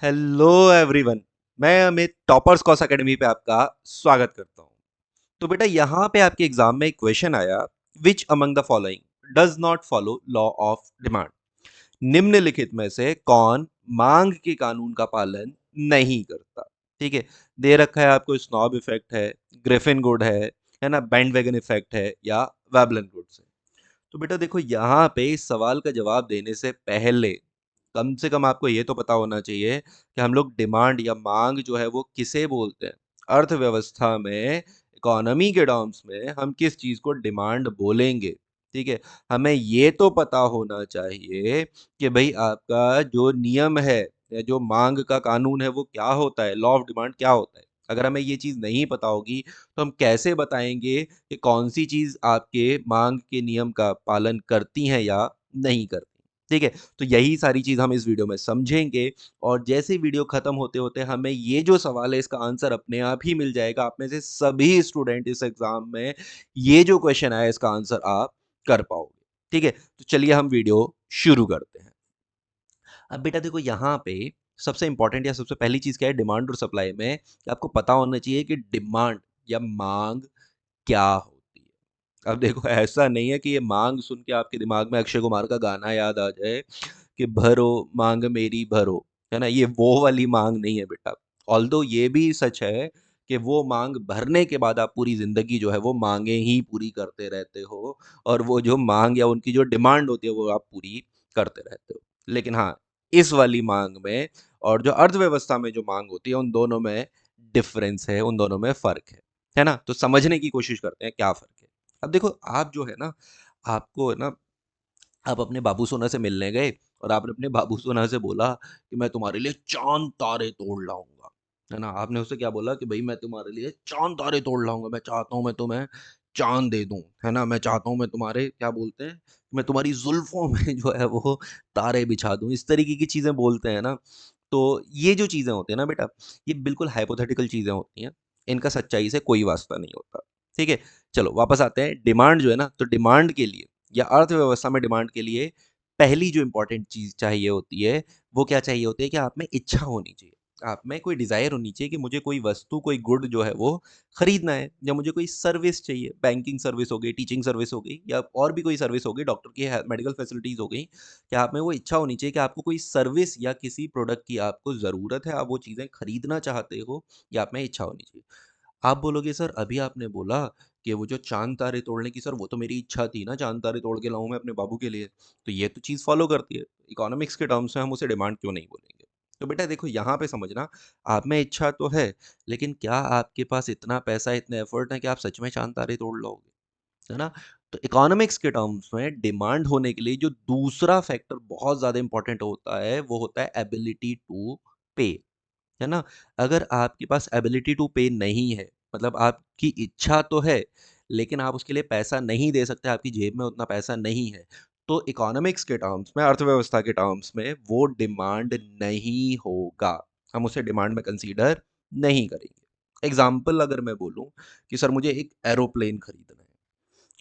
Hello everyone. मैं Amit toppers cos academy पे आपका स्वागत करता हूँ। तो बेटा यहाँ पे आपके एग्जाम में एक क्वेश्चन आया, which among the following does not follow law of demand. निम्नलिखित में से कौन मांग के कानून का पालन नहीं करता। ठीक है, दे रखा है आपको, स्नॉब इफेक्ट है, ग्रिफिन गुड है ना, बैंडवैगन इफेक्ट है या वेबलन गुड से। तो बेटा देखो, यहाँ पे इस सवाल का जवाब देने से पहले कम से कम आपको ये तो पता होना चाहिए कि हम लोग डिमांड या मांग जो है वो किसे बोलते हैं। अर्थव्यवस्था में, इकोनॉमी के टर्म्स में हम किस चीज को डिमांड बोलेंगे। ठीक है, हमें ये तो पता होना चाहिए कि भाई आपका जो नियम है या जो मांग का कानून है वो क्या होता है, लॉ ऑफ डिमांड क्या होता है। अगर हमें ये चीज नहीं पता होगी तो हम कैसे बताएंगे कि कौन सी चीज आपके मांग के नियम का पालन करती है या नहीं करती। ठीक है, तो यही सारी चीज हम इस वीडियो में समझेंगे। और जैसे वीडियो खत्म होते होते हमें ये जो सवाल है इसका आंसर अपने आप ही मिल जाएगा। आप में से सभी स्टूडेंट इस एग्जाम में ये जो क्वेश्चन आया इसका आंसर आप कर पाओगे। ठीक है, तो चलिए हम वीडियो शुरू करते हैं। अब बेटा देखो, यहाँ पे सबसे इंपॉर्टेंट या सबसे पहली चीज क्या है डिमांड और सप्लाई में, कि आपको पता होना चाहिए कि डिमांड या मांग क्या होती है। अब देखो, ऐसा नहीं है कि ये मांग सुन के आपके दिमाग में अक्षय कुमार का गाना याद आ जाए कि भरो मांग मेरी भरो, है ना। ये वो वाली मांग नहीं है बेटा। ऑल्दो ये भी सच है कि वो मांग भरने के बाद आप पूरी जिंदगी जो है वो मांगे ही पूरी करते रहते हो, और वो जो मांग या उनकी जो डिमांड होती है वो आप पूरी करते रहते हो। लेकिन हाँ, इस वाली मांग में और जो अर्थव्यवस्था में जो मांग होती है उन दोनों में डिफरेंस है, उन दोनों में फर्क है ना। तो समझने की कोशिश करते हैं क्या फर्क है। अब देखो, आप जो है ना, आपको है ना, आप अपने बाबू सोना से मिलने गए और आपने अपने बाबू सोना से बोला कि मैं तुम्हारे लिए चांद तारे तोड़ लाऊंगा, है ना। आपने उससे क्या बोला कि भाई मैं तुम्हारे लिए चांद तारे तोड़ लाऊंगा, मैं चाहता हूँ मैं तुम्हें चांद दे दूं, है ना, मैं चाहता हूँ मैं तुम्हारे क्या बोलते हैं, मैं तुम्हारी जुल्फों में जो है वो तारे बिछा दूं, इस तरीके की चीजें बोलते हैं ना। तो ये जो चीजें होती है ना बेटा, ये बिल्कुल हाइपोथेटिकल चीजें होती हैं, इनका सच्चाई से कोई वास्ता नहीं होता। ठीक है, चलो वापस आते हैं। डिमांड जो है ना, तो डिमांड के लिए या अर्थव्यवस्था में डिमांड के लिए पहली जो इंपॉर्टेंट चीज चाहिए होती है वो क्या चाहिए होती है कि आप में इच्छा होनी चाहिए। आप में कोई डिजायर होनी चाहिए कि मुझे कोई वस्तु, कोई गुड जो है वो खरीदना है, या मुझे कोई सर्विस चाहिए, बैंकिंग सर्विस हो गई, टीचिंग सर्विस हो गई, या और भी कोई सर्विस हो गई, डॉक्टर की मेडिकल फैसिलिटीज हो गई। कि आप में वो इच्छा होनी चाहिए कि आपको कोई सर्विस या किसी प्रोडक्ट की आपको जरूरत है, आप वो चीजें खरीदना चाहते हो, या आप में इच्छा होनी चाहिए। आप बोलोगे सर अभी आपने बोला कि वो जो चांद तारे तोड़ने की, सर वो तो मेरी इच्छा थी ना, चांद तारे तोड़ के लाऊं मैं अपने बाबू के लिए। तो ये तो चीज़ फॉलो करती है, इकोनॉमिक्स के टर्म्स में हम उसे डिमांड क्यों नहीं बोलेंगे। तो बेटा देखो, यहाँ पे समझना, आप में इच्छा तो है, लेकिन क्या आपके पास इतना पैसा, इतने एफर्ट है कि आप सच में चांद तारे तोड़ लोगे, है ना। तो इकोनॉमिक्स के टर्म्स में डिमांड होने के लिए जो दूसरा फैक्टर बहुत ज्यादा इंपॉर्टेंट होता है वो होता है एबिलिटी टू पे, है ना। अगर आपके पास एबिलिटी टू पे नहीं है, मतलब आपकी इच्छा तो है लेकिन आप उसके लिए पैसा नहीं दे सकते, आपकी जेब में उतना पैसा नहीं है, तो इकोनॉमिक्स के टर्म्स में, अर्थव्यवस्था के टर्म्स में वो डिमांड नहीं होगा। हम उसे डिमांड में कंसीडर नहीं करेंगे। एग्जाम्पल अगर मैं बोलूं कि सर मुझे एक एरोप्लेन खरीदना है,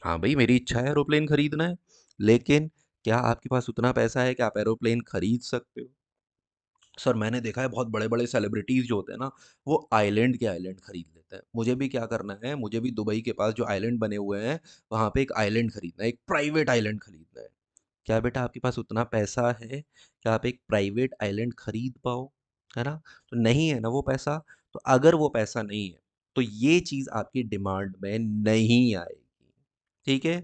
हाँ भाई मेरी इच्छा है एरोप्लेन खरीदना है, लेकिन क्या आपके पास उतना पैसा है कि आप एरोप्लेन खरीद सकते हो। सर मैंने देखा है बहुत बड़े बड़े सेलिब्रिटीज जो होते हैं ना, वो आइलैंड के आइलैंड खरीद लेते हैं। मुझे भी क्या करना है, मुझे भी दुबई के पास जो आइलैंड बने हुए हैं वहां पे एक आइलैंड खरीदना है, एक प्राइवेट आइलैंड खरीदना है। क्या बेटा आपके पास उतना पैसा है कि आप एक प्राइवेट आइलैंड खरीद पाओ, है ना। तो नहीं है ना वो पैसा। तो अगर वो पैसा नहीं है तो ये चीज आपकी डिमांड में नहीं आएगी। ठीक है,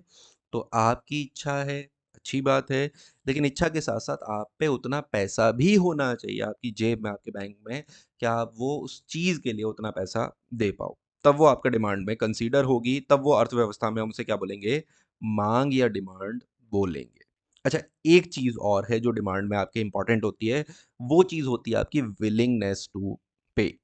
तो आपकी इच्छा है, अच्छी बात है, लेकिन इच्छा के साथ साथ आप पे उतना पैसा भी होना चाहिए आपकी जेब में, आपके बैंक में, कि आप वो उस चीज के लिए उतना पैसा दे पाओ। तब वो आपका डिमांड में कंसीडर होगी, तब वो अर्थव्यवस्था में हम उसे क्या बोलेंगे, मांग या डिमांड बोलेंगे। अच्छा, एक चीज और है जो डिमांड में आपके इंपॉर्टेंट होती है, वो चीज होती है आपकी विलिंगनेस टू पे।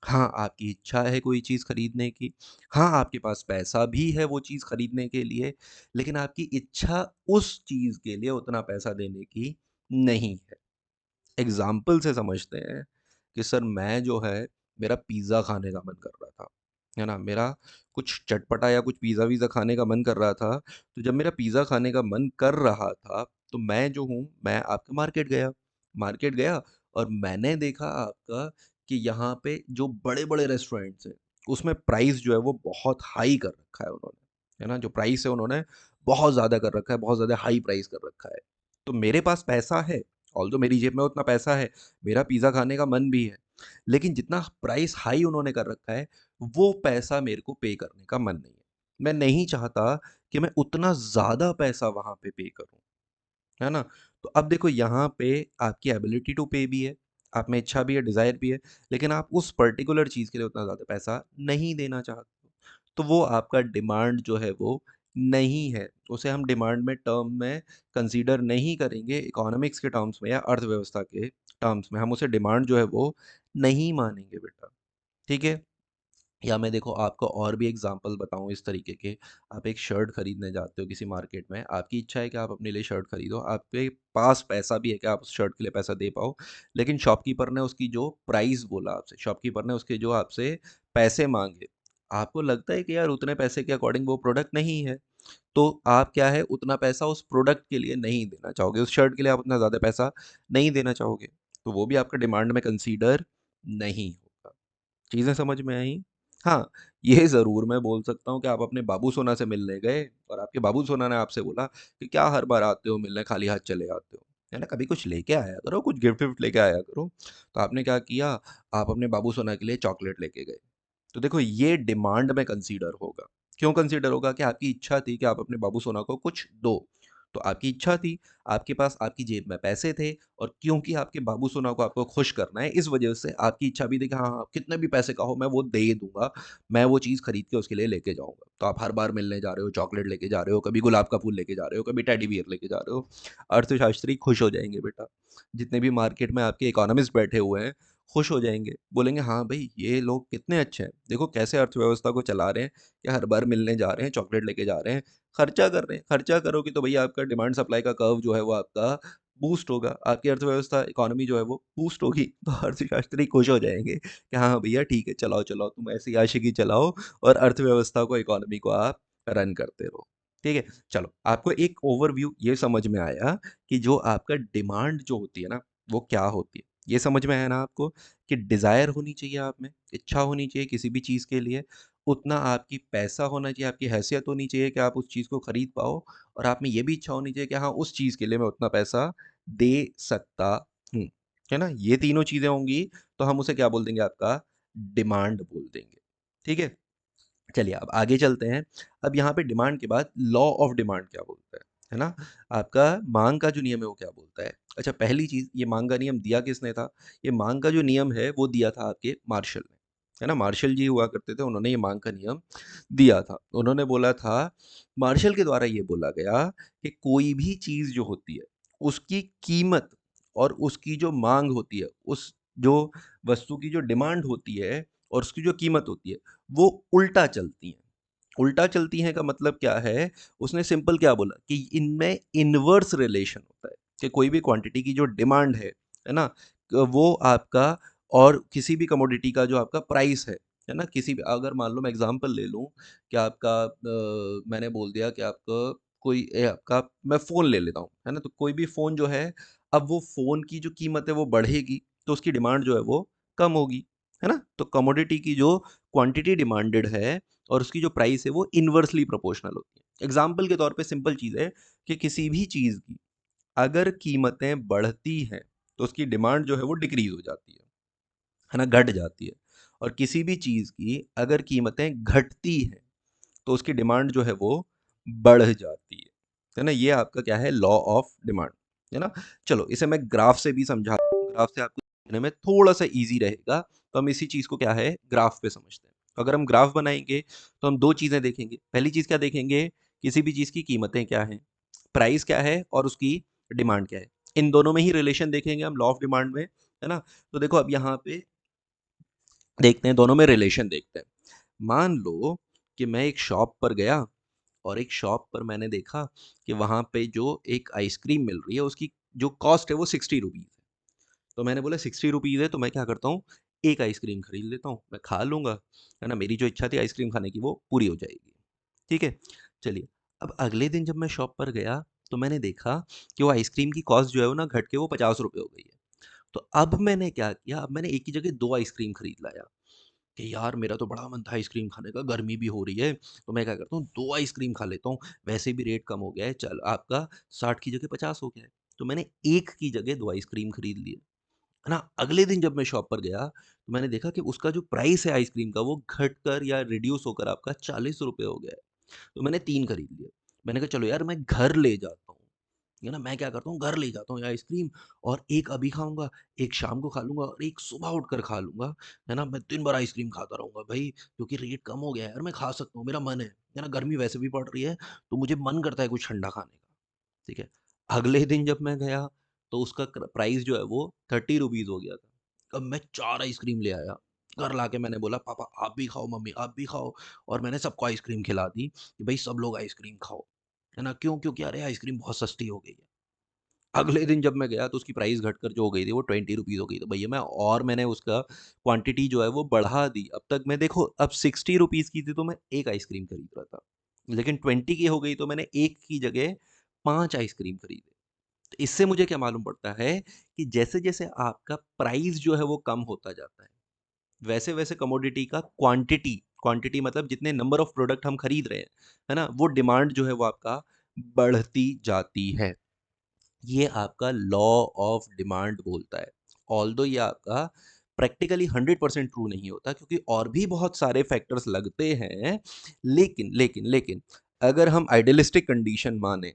हाँ, आपकी इच्छा है कोई चीज़ खरीदने की, हाँ, आपके पास पैसा भी है वो चीज़ खरीदने के लिए, लेकिन आपकी इच्छा उस चीज़ के लिए उतना पैसा देने की नहीं है। एग्ज़ाम्पल से समझते हैं कि सर मैं जो है, मेरा पिज़्ज़ा खाने का मन कर रहा था, है ना? मेरा कुछ चटपटा या कुछ पिज़्ज़ा-विज़्ज़ा खाने का मन कर रहा था, तो जब मेरा पिज़्ज़ा खाने का मन कर रहा था, तो मैं जो हूँ, मैं आपके मार्केट गया और मैंने देखा आपका कि यहाँ पे जो बड़े-बड़े रेस्टोरेंट्स हैं, उसमें प्राइस जो है वो बहुत हाई कर रखा है उन्होंने, है ना? जो प्राइस है उन्होंने बहुत ज़्यादा कर रखा है, बहुत ज़्यादा हाई प्राइस कर रखा है। तो मेरे पास पैसा है, ऑल्दो मेरी जेब में उतना पैसा है, मेरा पिज़्ज़ा खाने का मन भी है, लेकिन जितना प्राइस हाई उन्होंने कर रखा है, वो पैसा मेरे को पे करने का मन नहीं है। मैं नहीं चाहता कि मैं उतना ज़्यादा पैसा वहाँ पे पे करूँ। है ना? तो अब देखो यहाँ पे आपकी एबिलिटी टू पे भी है, आप में इच्छा भी है, डिज़ायर भी है, लेकिन आप उस पर्टिकुलर चीज़ के लिए उतना ज़्यादा पैसा नहीं देना चाहते हो। तो वो आपका डिमांड जो है वो नहीं है। उसे हम डिमांड में टर्म में कंसीडर नहीं करेंगे इकोनॉमिक्स के टर्म्स में या अर्थव्यवस्था के टर्म्स में। हम उसे डिमांड जो है वो नहीं मानेंगे बेटा। ठीक है? या मैं देखो आपको और भी एग्जांपल बताऊँ इस तरीके के, आप एक शर्ट खरीदने जाते हो किसी मार्केट में, आपकी इच्छा है कि आप अपने लिए शर्ट खरीदो, आपके पास पैसा भी है कि आप उस शर्ट के लिए पैसा दे पाओ, लेकिन शॉपकीपर ने उसकी जो प्राइस बोला आपसे, शॉपकीपर ने उसके जो आपसे पैसे माँगे, आपको लगता है कि यार उतने पैसे के अकॉर्डिंग वो प्रोडक्ट नहीं है, तो आप क्या है उतना पैसा उस प्रोडक्ट के लिए नहीं देना चाहोगे, उस शर्ट के लिए आप उतना ज़्यादा पैसा नहीं देना चाहोगे, तो वो भी आपका डिमांड में कंसीडर नहीं होगा। चीज़ें समझ में आई? हाँ, ये ज़रूर मैं बोल सकता हूँ कि आप अपने बाबू सोना से मिलने गए और आपके बाबू सोना ने आपसे बोला कि क्या हर बार आते हो मिलने खाली हाथ चले आते हो? है ना? कभी कुछ लेके आया करो, कुछ गिफ्ट-विफ्ट लेके आया करो। तो आपने क्या किया, आप अपने बाबू सोना के लिए चॉकलेट लेके गए। तो देखो ये डिमांड में कंसीडर होगा। क्यों कंसीडर होगा कि आपकी इच्छा थी कि आप अपने बाबू सोना को कुछ दो। तो आपकी इच्छा थी, आपके पास आपकी जेब में पैसे थे और क्योंकि आपके बाबू सोना को आपको खुश करना है, इस वजह से आपकी इच्छा भी थी कि हाँ, हाँ, कितने भी पैसे का हो मैं वो दे दूँगा, मैं वो चीज़ खरीद के उसके लिए लेके जाऊँगा। तो आप हर बार मिलने जा रहे हो, चॉकलेट लेके जा रहे हो, कभी गुलाब का फूल लेके जा रहे हो, कभी टेडी बियर लेके जा रहे हो। अर्थशास्त्री खुश हो जाएँगे बेटा। जितने भी मार्केट में आपके इकोनॉमिस्ट बैठे हुए हैं, खुश हो जाएँगे। बोलेंगे हाँ भई, ये लोग कितने अच्छे हैं। देखो कैसे अर्थव्यवस्था को चला रहे हैं कि हर बार मिलने जा रहे हैं, चॉकलेट लेके जा रहे हैं, खर्चा कर रहे हैं। खर्चा करोगे तो भैया आपका डिमांड सप्लाई का कर्व जो है वो आपका बूस्ट होगा। आपकी अर्थव्यवस्था इकोनॉमी जो है वो बूस्ट होगी। तो अर्थशास्त्री खुश हो जाएँगे कि हाँ भैया ठीक है, चलाओ, चलाओ तुम ऐसी आशिकी चलाओ और अर्थव्यवस्था को, इकोनॉमी को आप रन करते रहो। ठीक है? चलो, आपको एक ओवरव्यू ये समझ में आया कि जो आपका डिमांड जो होती है ना, वो क्या होती है। ये समझ में आया ना आपको कि डिज़ायर होनी चाहिए आप में, इच्छा होनी चाहिए किसी भी चीज़ के लिए, उतना आपकी पैसा होना चाहिए, आपकी हैसियत होनी चाहिए कि आप उस चीज़ को खरीद पाओ और आप में ये भी इच्छा होनी चाहिए कि हाँ, उस चीज़ के लिए मैं उतना पैसा दे सकता हूँ। है ना? ये तीनों चीज़ें होंगी, तो हम उसे क्या बोल देंगे आपका डिमांड बोल देंगे। ठीक है? चलिए अब आगे चलते हैं। अब यहाँ पे डिमांड के बाद लॉ ऑफ डिमांड क्या बोलता है ना? आपका माँग का जो नियम है वो क्या बोलता है? अच्छा पहली चीज़ ये माँग का नियम दिया किसने था? ये माँग का जो नियम है वो दिया था आपके मार्शल ने, है ना? मार्शल जी हुआ करते थे, उन्होंने ये माँग का नियम दिया था। उन्होंने बोला था मार्शल के द्वारा ये बोला गया कि कोई भी चीज़ जो होती है, उसकी कीमत और उसकी जो माँग होती है, उस जो वस्तु की जो डिमांड होती है और उसकी जो कीमत होती है, वो उल्टा चलती हैं। उल्टा चलती हैं का मतलब क्या है? उसने सिंपल क्या बोला कि इनमें इनवर्स रिलेशन होता है कि कोई भी क्वांटिटी की जो डिमांड है ना? वो आपका और किसी भी कमोडिटी का जो आपका प्राइस है ना? किसी भी अगर मान लो मैं एग्ज़ाम्पल ले लूँ कि आपका मैंने बोल दिया कि आपका कोई आपका मैं फ़ोन ले लेता हूँ, है ना? तो कोई भी फ़ोन जो है, अब वो फ़ोन की जो कीमत है वो बढ़ेगी, तो उसकी डिमांड जो है वो कम होगी, है ना? तो कमोडिटी की जो क्वांटिटी डिमांडेड है और उसकी जो प्राइस है वो इन्वर्सली प्रोपोर्शनल होती है। एग्ज़ाम्पल के तौर पे सिंपल चीज़ है कि किसी भी चीज़ की अगर कीमतें बढ़ती हैं, तो उसकी डिमांड जो है वो डिक्रीज़ हो जाती है ना? घट जाती है और किसी भी चीज़ की अगर कीमतें घटती हैं, तो उसकी डिमांड जो है वो बढ़ जाती है ना? ये आपका क्या है लॉ ऑफ डिमांड, है ना? चलो इसे मैं ग्राफ से भी समझाता हूँ, ग्राफ से आपको समझने में थोड़ा-सा ईज़ी रहेगा, तो हम इसी चीज़ को क्या है ग्राफ पे समझते हैं। तो अगर हम ग्राफ बनाएँगे, तो हम 2 चीज़ें देखेंगे। पहली चीज़ क्या देखेंगे, किसी भी चीज़ की कीमतें क्या हैं, प्राइस क्या है और उसकी डिमांड क्या है। इन दोनों में ही रिलेशन देखेंगे हम लॉ ऑफ डिमांड में, है ना? तो देखो अब यहाँ पे देखते हैं, दोनों में रिलेशन देखते हैं। मान लो कि मैं एक शॉप पर गया और एक शॉप पर मैंने देखा कि वहाँ पे जो एक आइसक्रीम मिल रही है उसकी जो कॉस्ट है वो 60 रुपीज़ है। तो मैंने बोला 60 रुपीज़ है तो मैं क्या करता हूँ, एक आइसक्रीम खरीद लेता हूँ, मैं खा लूँगा, है ना? मेरी जो इच्छा थी आइसक्रीम खाने की वो पूरी हो जाएगी। ठीक है? चलिए, अब अगले दिन जब मैं शॉप पर गया तो मैंने देखा कि वो आइसक्रीम की कॉस्ट जो है वो ना घट के वो ₹50 हो गई है। तो अब मैंने क्या किया, अब मैंने एक की जगह 2 आइसक्रीम खरीद लाया कि यार मेरा तो बड़ा मन था आइसक्रीम खाने का, गर्मी भी हो रही है, तो मैं क्या करता हूँ 2 आइसक्रीम खा लेता हूँ, वैसे भी रेट कम हो गया है, चल आपका 60 की जगह 50 हो गया है। तो मैंने 1 की जगह 2 आइसक्रीम खरीद लिए, है ना? अगले दिन जब मैं शॉप पर गया, तो मैंने देखा कि उसका जो प्राइस है आइसक्रीम का वो घटकर या रिड्यूस होकर आपका ₹40 हो गया है। तो मैंने 3 खरीद लिए। मैंने कहा चलो यार मैं घर ले जाता हूँ। है ना? मैं क्या करता हूँ घर ले जाता हूँ ये आइसक्रीम और एक अभी खाऊँगा, एक शाम को खा लूँगा और एक सुबह उठकर खा लूँगा। है ना? मैं दिन भर आइसक्रीम खाता रहूँगा भई क्योंकि रेट कम हो गया है यार मैं खा सकता हूँ, मेरा मन है। है ना? गर्मी वैसे भी पड़ रही है, तो मुझे मन करता है कुछ ठंडा खाने का। ठीक है? अगले दिन जब मैं गया तो उसका प्राइस जो है वो ₹30 हो गया था। अब मैं 4 आइसक्रीम ले आया। घर लाके मैंने बोला पापा आप भी खाओ, मम्मी आप भी खाओ और मैंने सबको आइसक्रीम खिला दी कि भाई सब लोग आइसक्रीम खाओ। है ना? क्यों? क्योंकि अरे आइसक्रीम बहुत सस्ती हो गई है। अगले दिन जब मैं गया तो उसकी प्राइस घटकर जो हो गई थी वो ₹20 हो गई। तो भैया मैं और मैंने उसका क्वांटिटी जो है वो बढ़ा दी। अब तक मैं देखो अब ₹60 की थी तो मैं 1 आइसक्रीम खरीद रहा था। लेकिन 20 की हो गई तो मैंने 1 की जगह 5 आइसक्रीम खरीदे। तो इससे मुझे क्या मालूम पड़ता है कि जैसे-जैसे आपका प्राइस जो है वो कम होता जाता है, वैसे-वैसे कमोडिटी का क्वांटिटी क्वांटिटी मतलब जितने नंबर ऑफ प्रोडक्ट हम खरीद रहे हैं, है ना? वो डिमांड जो है वो आपका बढ़ती जाती है। ये आपका लॉ ऑफ डिमांड बोलता है। ऑल्दो ये आपका प्रैक्टिकली 100% ट्रू नहीं होता क्योंकि और भी बहुत सारे फैक्टर्स लगते हैं, लेकिन अगर हम आइडियलिस्टिक कंडीशन माने,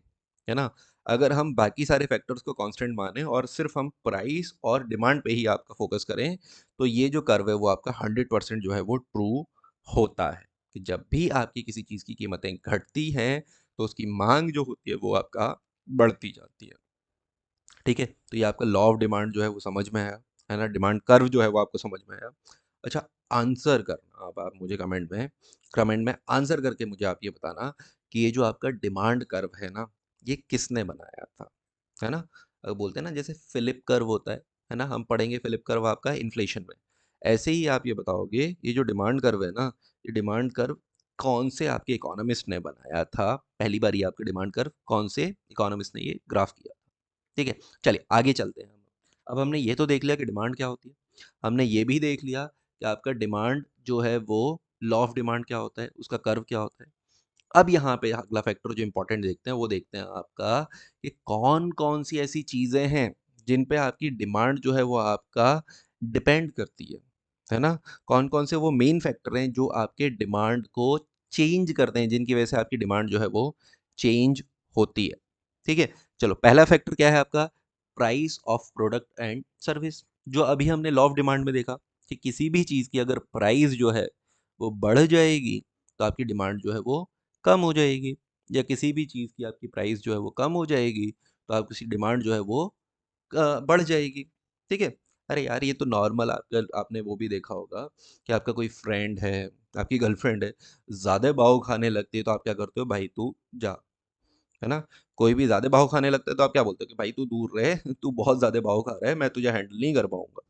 है ना? अगर हम बाकी सारे फैक्टर्स को कांस्टेंट माने और सिर्फ हम प्राइस और डिमांड पे ही आपका फोकस करें, तो ये जो कर्व है वो आपका 100% जो है वो ट्रू होता है, कि जब भी आपकी किसी चीज़ की कीमतें घटती हैं, तो उसकी माँग जो होती है वो आपका बढ़ती जाती है। ठीक है? तो ये आपका लॉ ऑफ डिमांड जो है वो समझ में आया, है ना? डिमांड कर्व जो है वो आपको समझ में आया। अच्छा आंसर करना अब आप मुझे कमेंट में आंसर करके मुझे आप ये बताना कि ये जो आपका डिमांड कर्व है ना, ये किसने बनाया था? है ना? बोलते हैं ना जैसे फिलिप कर्व होता है ना? हम पढ़ेंगे फिलिप कर्व आपका इन्फ्लेशन में। ऐसे ही आप ये बताओगे ये जो डिमांड कर्व है ना, ये डिमांड कर्व कौन से आपके इकोनॉमिस्ट ने बनाया था? पहली बार ये आपका डिमांड कर्व कौन से इकोनॉमिस्ट ने ये ग्राफ किया? ठीक है, चलिए आगे चलते हैं हम। अब हमने ये तो देख लिया कि डिमांड क्या होती है। हमने ये भी देख लिया कि आपका डिमांड जो है वो लॉ ऑफ डिमांड क्या होता है, उसका कर्व क्या होता है। अब यहाँ पे अगला फैक्टर जो इम्पोर्टेंट देखते हैं वो देखते हैं आपका कि कौन-कौन सी ऐसी चीज़ें हैं जिन पे आपकी डिमांड जो है वो आपका डिपेंड करती है ना? कौन-कौन से वो मेन फैक्टर हैं जो आपके डिमांड को चेंज करते हैं, जिनकी वजह से आपकी डिमांड जो है वो चेंज होती है। ठीक है? चलो पहला फैक्टर क्या है आपका? Price of product and service. जो अभी हमने लॉ ऑफ डिमांड में देखा कि किसी भी चीज़ की अगर प्राइस जो है वो बढ़ जाएगी, तो आपकी डिमांड जो है वो कम हो जाएगी या किसी भी चीज़ की आपकी प्राइस जो है वो कम हो जाएगी, तो आपकी सी डिमांड जो है वो बढ़ जाएगी, ठीक है? अरे यार ये तो नॉर्मल आपने वो भी देखा होगा कि आपका कोई फ्रेंड है, आपकी गर्लफ्रेंड है, ज़्यादा भाव खाने लगती है तो आप क्या करते हो भाई तू जा, है ना? कोई भी ज़्यादा भाव खाने लगता है तो आप क्या बोलते हो कि भाई तू दूर रहे, तू बहुत ज़्यादा भाव खा रहा है, मैं तुझे हैंडल नहीं कर पाऊँगा।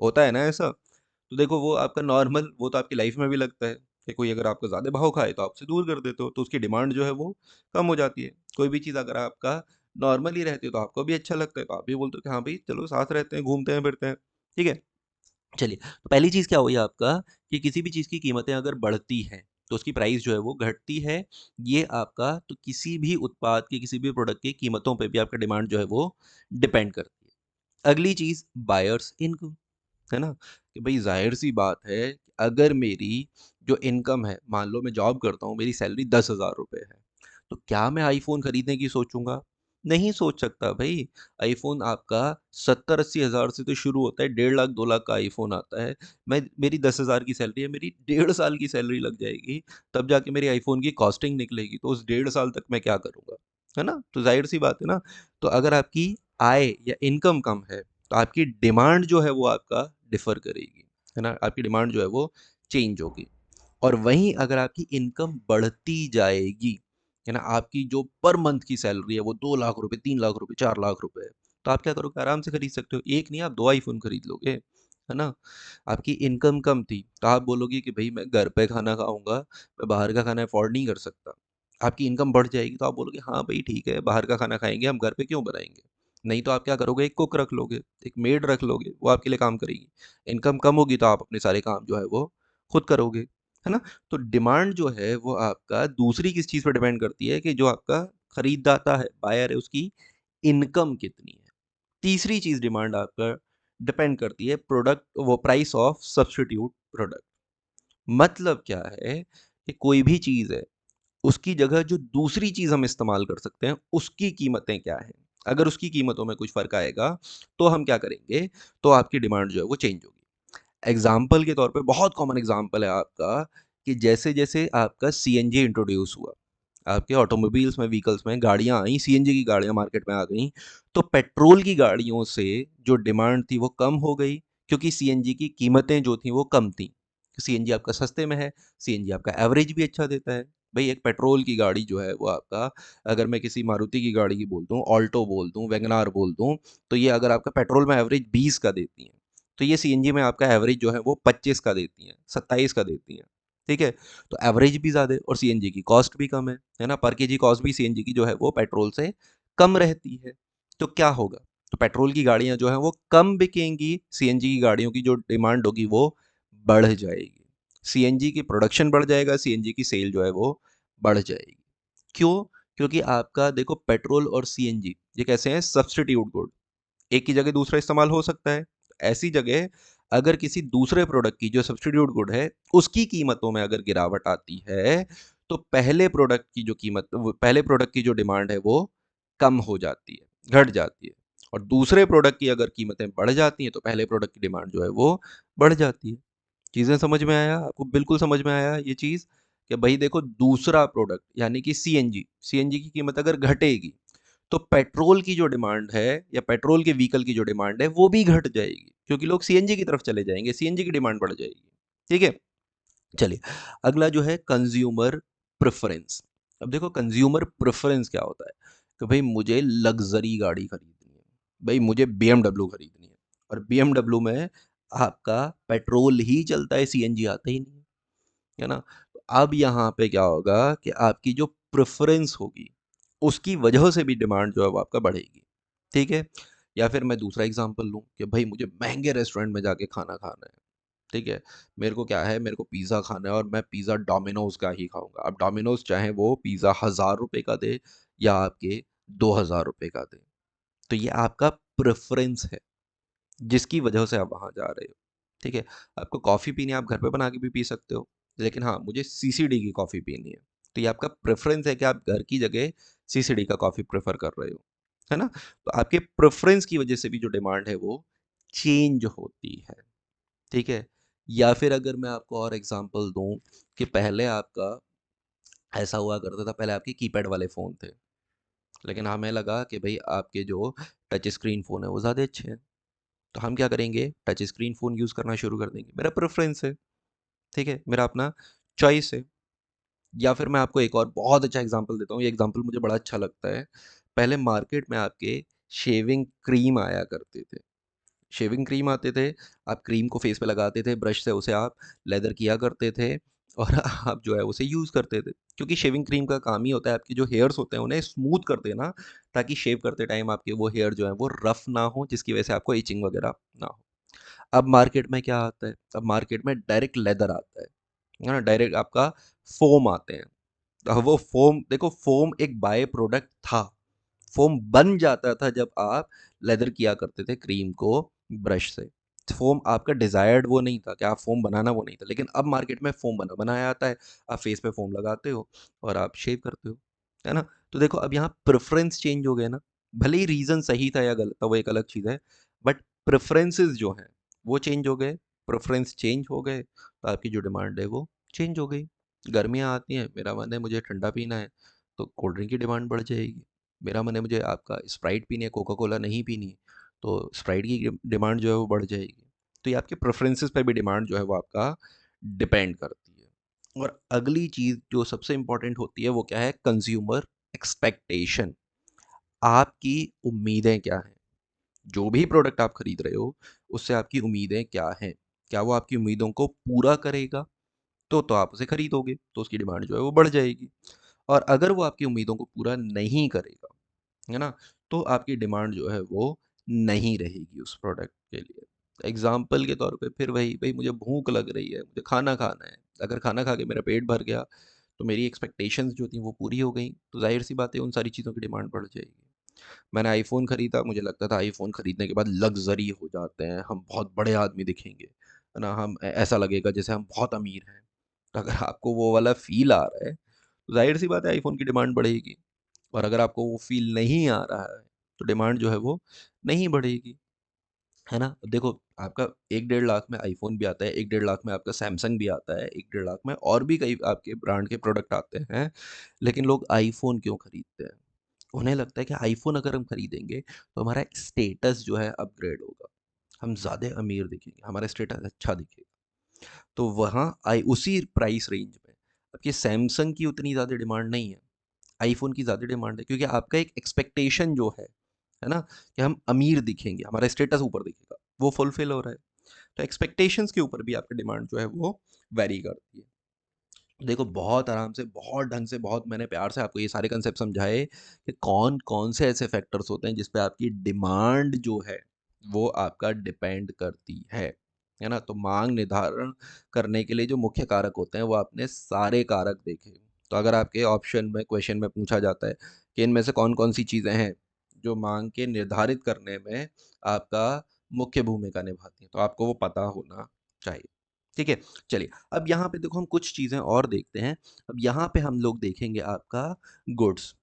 होता है ना ऐसा? तो देखो वो आपका नॉर्मल वो तो आपकी लाइफ में भी लगता है कि कोई अगर आपका ज़्यादा भाव खाए तो आपसे दूर कर देते हो, तो उसकी डिमांड जो है वो कम हो जाती है। कोई भी चीज़ अगर आपका नॉर्मल ही रहती है तो आपको भी अच्छा लगता है, तो आप भी बोलते हो कि हाँ भाई चलो साथ रहते हैं, घूमते हैं, फिरते हैं। ठीक है? चलिए, तो पहली चीज़ क्या हुई आपका कि किसी भी चीज़ की कीमतें अगर बढ़ती हैं, तो उसकी प्राइस जो है वो घटती है। ये आपका तो किसी भी उत्पाद की, किसी भी प्रोडक्ट की कीमतों पे भी आपका डिमांड जो है वो डिपेंड करती है। अगली चीज़ बायर्स इनकम। है ना? कि भई ज़ाहिर-सी बात है, कि अगर मेरी जो इनकम है, मान लो मैं जॉब करता हूँ, मेरी सैलरी ₹10,000 है, तो क्या मैं आईफ़ोन खरीदने की सोचूँगा? नहीं सोच सकता भई। आईफ़ोन आपका 70-80 हज़ार से तो शुरू होता है, 1.5 लाख 2 लाख का आईफ़ोन आता है। मेरी 10,000 की सैलरी है, मेरी 1.5 साल की सैलरी लग जाएगी, तब जाके मेरे आईफ़ोन की कॉस्टिंग निकलेगी, तो उस 1.5 साल तक मैं क्या करूँगा? है ना? तो ज़ाहिर-सी बात है ना? तो अगर आपकी आय या इनकम कम है, तो आपकी डिमांड जो है वो आपका डिफ़र करेगी, है ना? आपकी डिमांड जो है वो चेंज होगी और वहीं अगर आपकी इनकम बढ़ती जाएगी, है ना? आपकी जो पर मंथ की सैलरी है वो 2 लाख रुपए, 3 लाख रुपए, 4 लाख रुपए है, तो आप क्या करोगे? आराम से खरीद सकते हो। 1 नहीं आप 2 आईफ़ोन खरीद लोगे, है ना? आपकी इनकम कम थी, तो आप बोलोगे कि भई मैं घर पे खाना खाऊँगा, मैं बाहर का खाना अफ़ोर्ड नहीं कर सकता। आपकी इनकम बढ़ जाएगी तो आप बोलोगे हाँ भई ठीक है, बाहर का खाना खाएँगे, हम घर पे क्यों बनाएँगे? नहीं तो आप क्या करोगे, एक कुक रख लोगे, एक मेड रख लोगे, वो आपके लिए काम करेगी। इनकम कम होगी तो आप अपने सारे काम जो है वो खुद करोगे, है ना? तो डिमांड जो है वो आपका दूसरी किस चीज़ पे डिपेंड करती है कि जो आपका खरीददाता है, बायर है, उसकी इनकम कितनी है। तीसरी चीज़ डिमांड आपका डिपेंड करती है प्रोडक्ट वो प्राइस ऑफ सब्स्टिट्यूट प्रोडक्ट। मतलब क्या है कि कोई भी चीज़ है, उसकी जगह जो दूसरी चीज़ हम इस्तेमाल कर सकते हैं, उसकी कीमतें क्या हैं? अगर उसकी कीमतों में कुछ फ़र्क आएगा, तो हम क्या करेंगे, तो आपकी डिमांड जो है वो चेंज होगी। एग्ज़ाम्पल के तौर पे बहुत कॉमन एग्ज़ाम्पल है आपका कि जैसे-जैसे आपका सीएनजी इंट्रोड्यूस हुआ, आपके ऑटोमोबाइल्स में, व्हीकल्स में गाड़ियाँ आई, सीएनजी की गाड़ियाँ मार्केट में आ गईं, तो पेट्रोल की गाड़ियों से जो डिमांड थी वो कम हो गई, क्योंकि सीएनजी की कीमतें जो थीं वो कम थीं। सीएनजी आपका सस्ते में है, सीएनजी आपका एवरेज भी अच्छा देता है। भई एक पेट्रोल की गाड़ी जो है वो आपका, अगर मैं किसी मारुति की गाड़ी की बोल दूँ, ऑल्टो बोल दूँ, वैगनआर बोल दूँ, तो ये अगर आपका पेट्रोल में एवरेज 20 का देती हैं, तो ये सीएनजी में आपका एवरेज जो है वो 25 का देती हैं, 27 का देती हैं, ठीक है? तो एवरेज भी ज़्यादा है और सीएनजी की कॉस्ट भी कम है ना? पर केजी कॉस्ट भी सीएनजी की जो है वो पेट्रोल से कम रहती है। तो क्या होगा? तो पेट्रोल की गाड़ियाँ जो हैं वो कम बिकेंगी, सीएनजी की गाड़ियों की जो डिमांड होगी वो बढ़ जाएगी। सीएनजी की प्रोडक्शन बढ़ जाएगा, सीएनजी की सेल जो है वो बढ़ जाएगी। क्यों? क्योंकि आपका देखो पेट्रोल और सीएनजी ये कैसे हैं, सब्स्टिट्यूट गुड। एक की जगह दूसरा इस्तेमाल हो सकता है। ऐसी जगह अगर किसी दूसरे प्रोडक्ट की जो सब्स्टिट्यूट गुड है, उसकी कीमतों में अगर गिरावट आती है, तो पहले प्रोडक्ट की जो कीमत पहले प्रोडक्ट की जो डिमांड है वो कम हो जाती है, घट जाती है। और दूसरे प्रोडक्ट की अगर कीमतें बढ़ जाती हैं, तो पहले प्रोडक्ट की डिमांड जो है वो बढ़ जाती है। चीज़ें समझ में आया? आपको बिल्कुल समझ में आया ये चीज़? कि भई देखो दूसरा प्रोडक्ट यानी कि सीएनजी, सीएनजी की कीमत अगर घटेगी, तो पेट्रोल की जो डिमांड है या पेट्रोल के व्हीकल की जो डिमांड है वो भी घट जाएगी, क्योंकि लोग सीएनजी की तरफ चले जाएँगे, सीएनजी की डिमांड बढ़ जाएगी। ठीक है? चलिए, अगला जो है कंज़्यूमर प्रेफ़रेंस। अब देखो कंज़्यूमर प्रेफ़रेंस क्या होता है? कि भई मुझे लग्ज़री गाड़ी खरीदनी है, भई मुझे बीएमडब्ल्यू खरीदनी है और बीएमडब्ल्यू में आपका पेट्रोल ही चलता है, सीएनजी आता ही नहीं है। है ना? तो अब यहाँ पे क्या होगा कि आपकी जो प्रेफ़रेंस होगी, उसकी वजह से भी डिमांड जो है वो आपका बढ़ेगी, ठीक है? या फिर मैं दूसरा एग्ज़ाम्पल लूँ कि भई मुझे महँगे रेस्टोरेंट में जाके खाना खाना है, ठीक है? मेरे को क्या है, मेरे को पिज़्ज़ा खाना है और मैं पिज़्ज़ा डोमिनोज़ का ही खाऊँगा। अब डोमिनोज़ चाहे वो पिज़्ज़ा ₹1000 का दे या आपके ₹2000 का दे, तो ये आपका प्रेफ़रेंस है। जिसकी वजह से आप वहाँ जा रहे हो, ठीक है? आपको कॉफ़ी पीनी है, आप घर पे बना के भी पी सकते हो, लेकिन हाँ, मुझे सीसीडी की कॉफ़ी पीनी है। तो ये आपका प्रेफ़रेंस है कि आप घर की जगह सीसीडी का कॉफ़ी प्रेफ़र कर रहे हो, है ना? तो आपके प्रेफ़रेंस की वजह से भी जो डिमांड है वो चेंज होती है, ठीक है? या फिर अगर मैं आपको और एग्ज़ाम्पल दूँ कि पहले आपका ऐसा हुआ करता था, पहले आपके कीपैड वाले फ़ोन थे, लेकिन हमें लगा कि भई आपके जो टच स्क्रीन फ़ोन है वो ज़्यादा अच्छे हैं। तो हम क्या करेंगे, टच स्क्रीन फ़ोन यूज़ करना शुरू कर देंगे। मेरा प्रेफ़रेंस है, ठीक है? मेरा अपना चॉइस है। या फिर मैं आपको एक और बहुत अच्छा एग्ज़ाम्पल देता हूँ, ये एग्ज़ाम्पल मुझे बड़ा अच्छा लगता है। पहले मार्केट में आपके शेविंग क्रीम आया करते थे। शेविंग क्रीम आते थे, आप क्रीम को फेस पे लगाते थे, ब्रश से उसे आप लेदर किया करते थे और आप जो है उसे यूज़ करते थे। क्योंकि शेविंग क्रीम का काम ही होता है आपके जो हेयर्स होते हैं उन्हें स्मूथ कर देना, ताकि शेव करते टाइम आपके वो हेयर जो है वो रफ़ ना हो, जिसकी वजह से आपको इचिंग वगैरह ना हो। अब मार्केट में क्या आता है? अब मार्केट में डायरेक्ट लेदर आता है ना? डायरेक्ट आपका फ़ोम आते हैं। वो फ़ोम देखो, फ़ोम एक बाय प्रोडक्ट था। फ़ोम बन जाता था जब आप लेदर किया करते थे क्रीम को ब्रश से। फ़ोम आपका डिज़ायर्ड वो नहीं था कि आप फ़ोम बनाना वो नहीं था। लेकिन अब मार्केट में फ़ोम बना बनाया आता है। आप फेस पे फ़ोम लगाते हो और आप शेव करते हो। है ना? तो देखो अब यहाँ प्रेफ़रेंस चेंज हो गए ना। भले ही रीज़न सही था या गलत था वो एक अलग चीज़ है। बट प्रेफ़रेंसेस जो हैं वो चेंज हो गए। प्रेफ़रेंस चेंज हो गए तो आपकी जो डिमांड है वो चेंज हो गई। गर्मियाँ आती हैं, मेरा मन है मुझे ठंडा पीना है, तो कोल्ड ड्रिंक की डिमांड बढ़ जाएगी। मेरा मन है मुझे आपका स्प्राइट पीनी है, कोका कोला नहीं पीनी है, तो स्प्राइट की डिमांड जो है वो बढ़ जाएगी। तो ये आपके प्रेफ़रेंसेस पे भी डिमांड जो है वो आपका डिपेंड करती है। और अगली चीज़ जो सबसे इम्पोर्टेंट होती है वो क्या है? Consumer expectation. आपकी उम्मीदें क्या हैं? जो भी प्रोडक्ट आप खरीद रहे हो, उससे आपकी उम्मीदें क्या हैं? क्या वो आपकी उम्मीदों को पूरा करेगा? तो आप उसे खरीदोगे, तो उसकी डिमांड जो है वो बढ़ जाएगी। और अगर वो आपकी उम्मीदों को पूरा नहीं करेगा, है ना? तो आपकी डिमांड जो है वो नहीं रहेगी उस प्रोडक्ट के लिए। एग्ज़ाम्पल के तौर पे फिर वही, भई मुझे भूख लग रही है, मुझे खाना खाना है। अगर खाना खा के मेरा पेट भर गया, तो मेरी एक्सपेक्टेशंस जो थी वो पूरी हो गई, तो ज़ाहिर-सी बात है उन सारी चीज़ों की डिमांड बढ़ जाएगी। मैंने आईफ़ोन खरीदा, मुझे लगता था आईफ़ोन खरीदने के बाद लग्ज़री हो जाते हैं, हम बहुत बड़े आदमी दिखेंगे, है ना? हम ऐसा लगेगा जैसे हम बहुत अमीर हैं। तो अगर आपको वो वाला फ़ील आ रहा है, तो ज़ाहिर-सी बात है आईफ़ोन की डिमांड बढ़ेगी। और अगर आपको वो फ़ील नहीं आ रहा है, तो डिमांड जो है वो नहीं बढ़ेगी, है ना? देखो, आपका 1 डेढ़ लाख में आईफ़ोन भी आता है, 1 डेढ़ लाख में आपका सैमसंग भी आता है, 1 डेढ़ लाख में और भी कई आपके ब्रांड के प्रोडक्ट आते हैं, लेकिन लोग आईफ़ोन क्यों खरीदते हैं? उन्हें लगता है कि आईफ़ोन अगर हम खरीदेंगे, तो हमारा स्टेटस जो है अपग्रेड होगा, हम ज़्यादा अमीर दिखेंगे, हमारा स्टेटस अच्छा दिखेगा। तो वहाँ आई उसी प्राइस रेंज में आपकी सैमसंग की उतनी ज़्यादा डिमांड नहीं है, आईफ़ोन की ज़्यादा डिमांड है, क्योंकि आपका एक एक्सपेक्टेशन जो है ना? कि हम अमीर दिखेंगे, हमारा स्टेटस ऊपर दिखेगा, वो फुलफ़िल हो रहा है। तो एक्सपेक्टेशंस के ऊपर भी आपकी डिमांड जो है वो वैरी करती है। देखो, बहुत आराम से, बहुत ढंग से, बहुत मैंने प्यार से आपको ये सारे कंसेप्ट समझाए कि कौन-कौन से ऐसे फैक्टर्स होते हैं जिस पे आपकी डिमांड जो है, वो आपका डिपेंड करती है ना? तो माँग निर्धारण करने के लिए जो मुख्य कारक होते हैं, वो आपने सारे कारक देखे। तो अगर आपके ऑप्शन में क्वेश्चन में पूछा जाता है कि इनमें से कौन-कौन सी चीज़ें हैं, जो माँग के निर्धारित करने में आपका मुख्य भूमिका निभाती हैं, तो आपको वो पता होना चाहिए। ठीक है? चलिए, अब यहाँ पे देखो हम कुछ चीज़ें और देखते हैं। अब यहाँ पे हम लोग देखेंगे आपका गुड्स।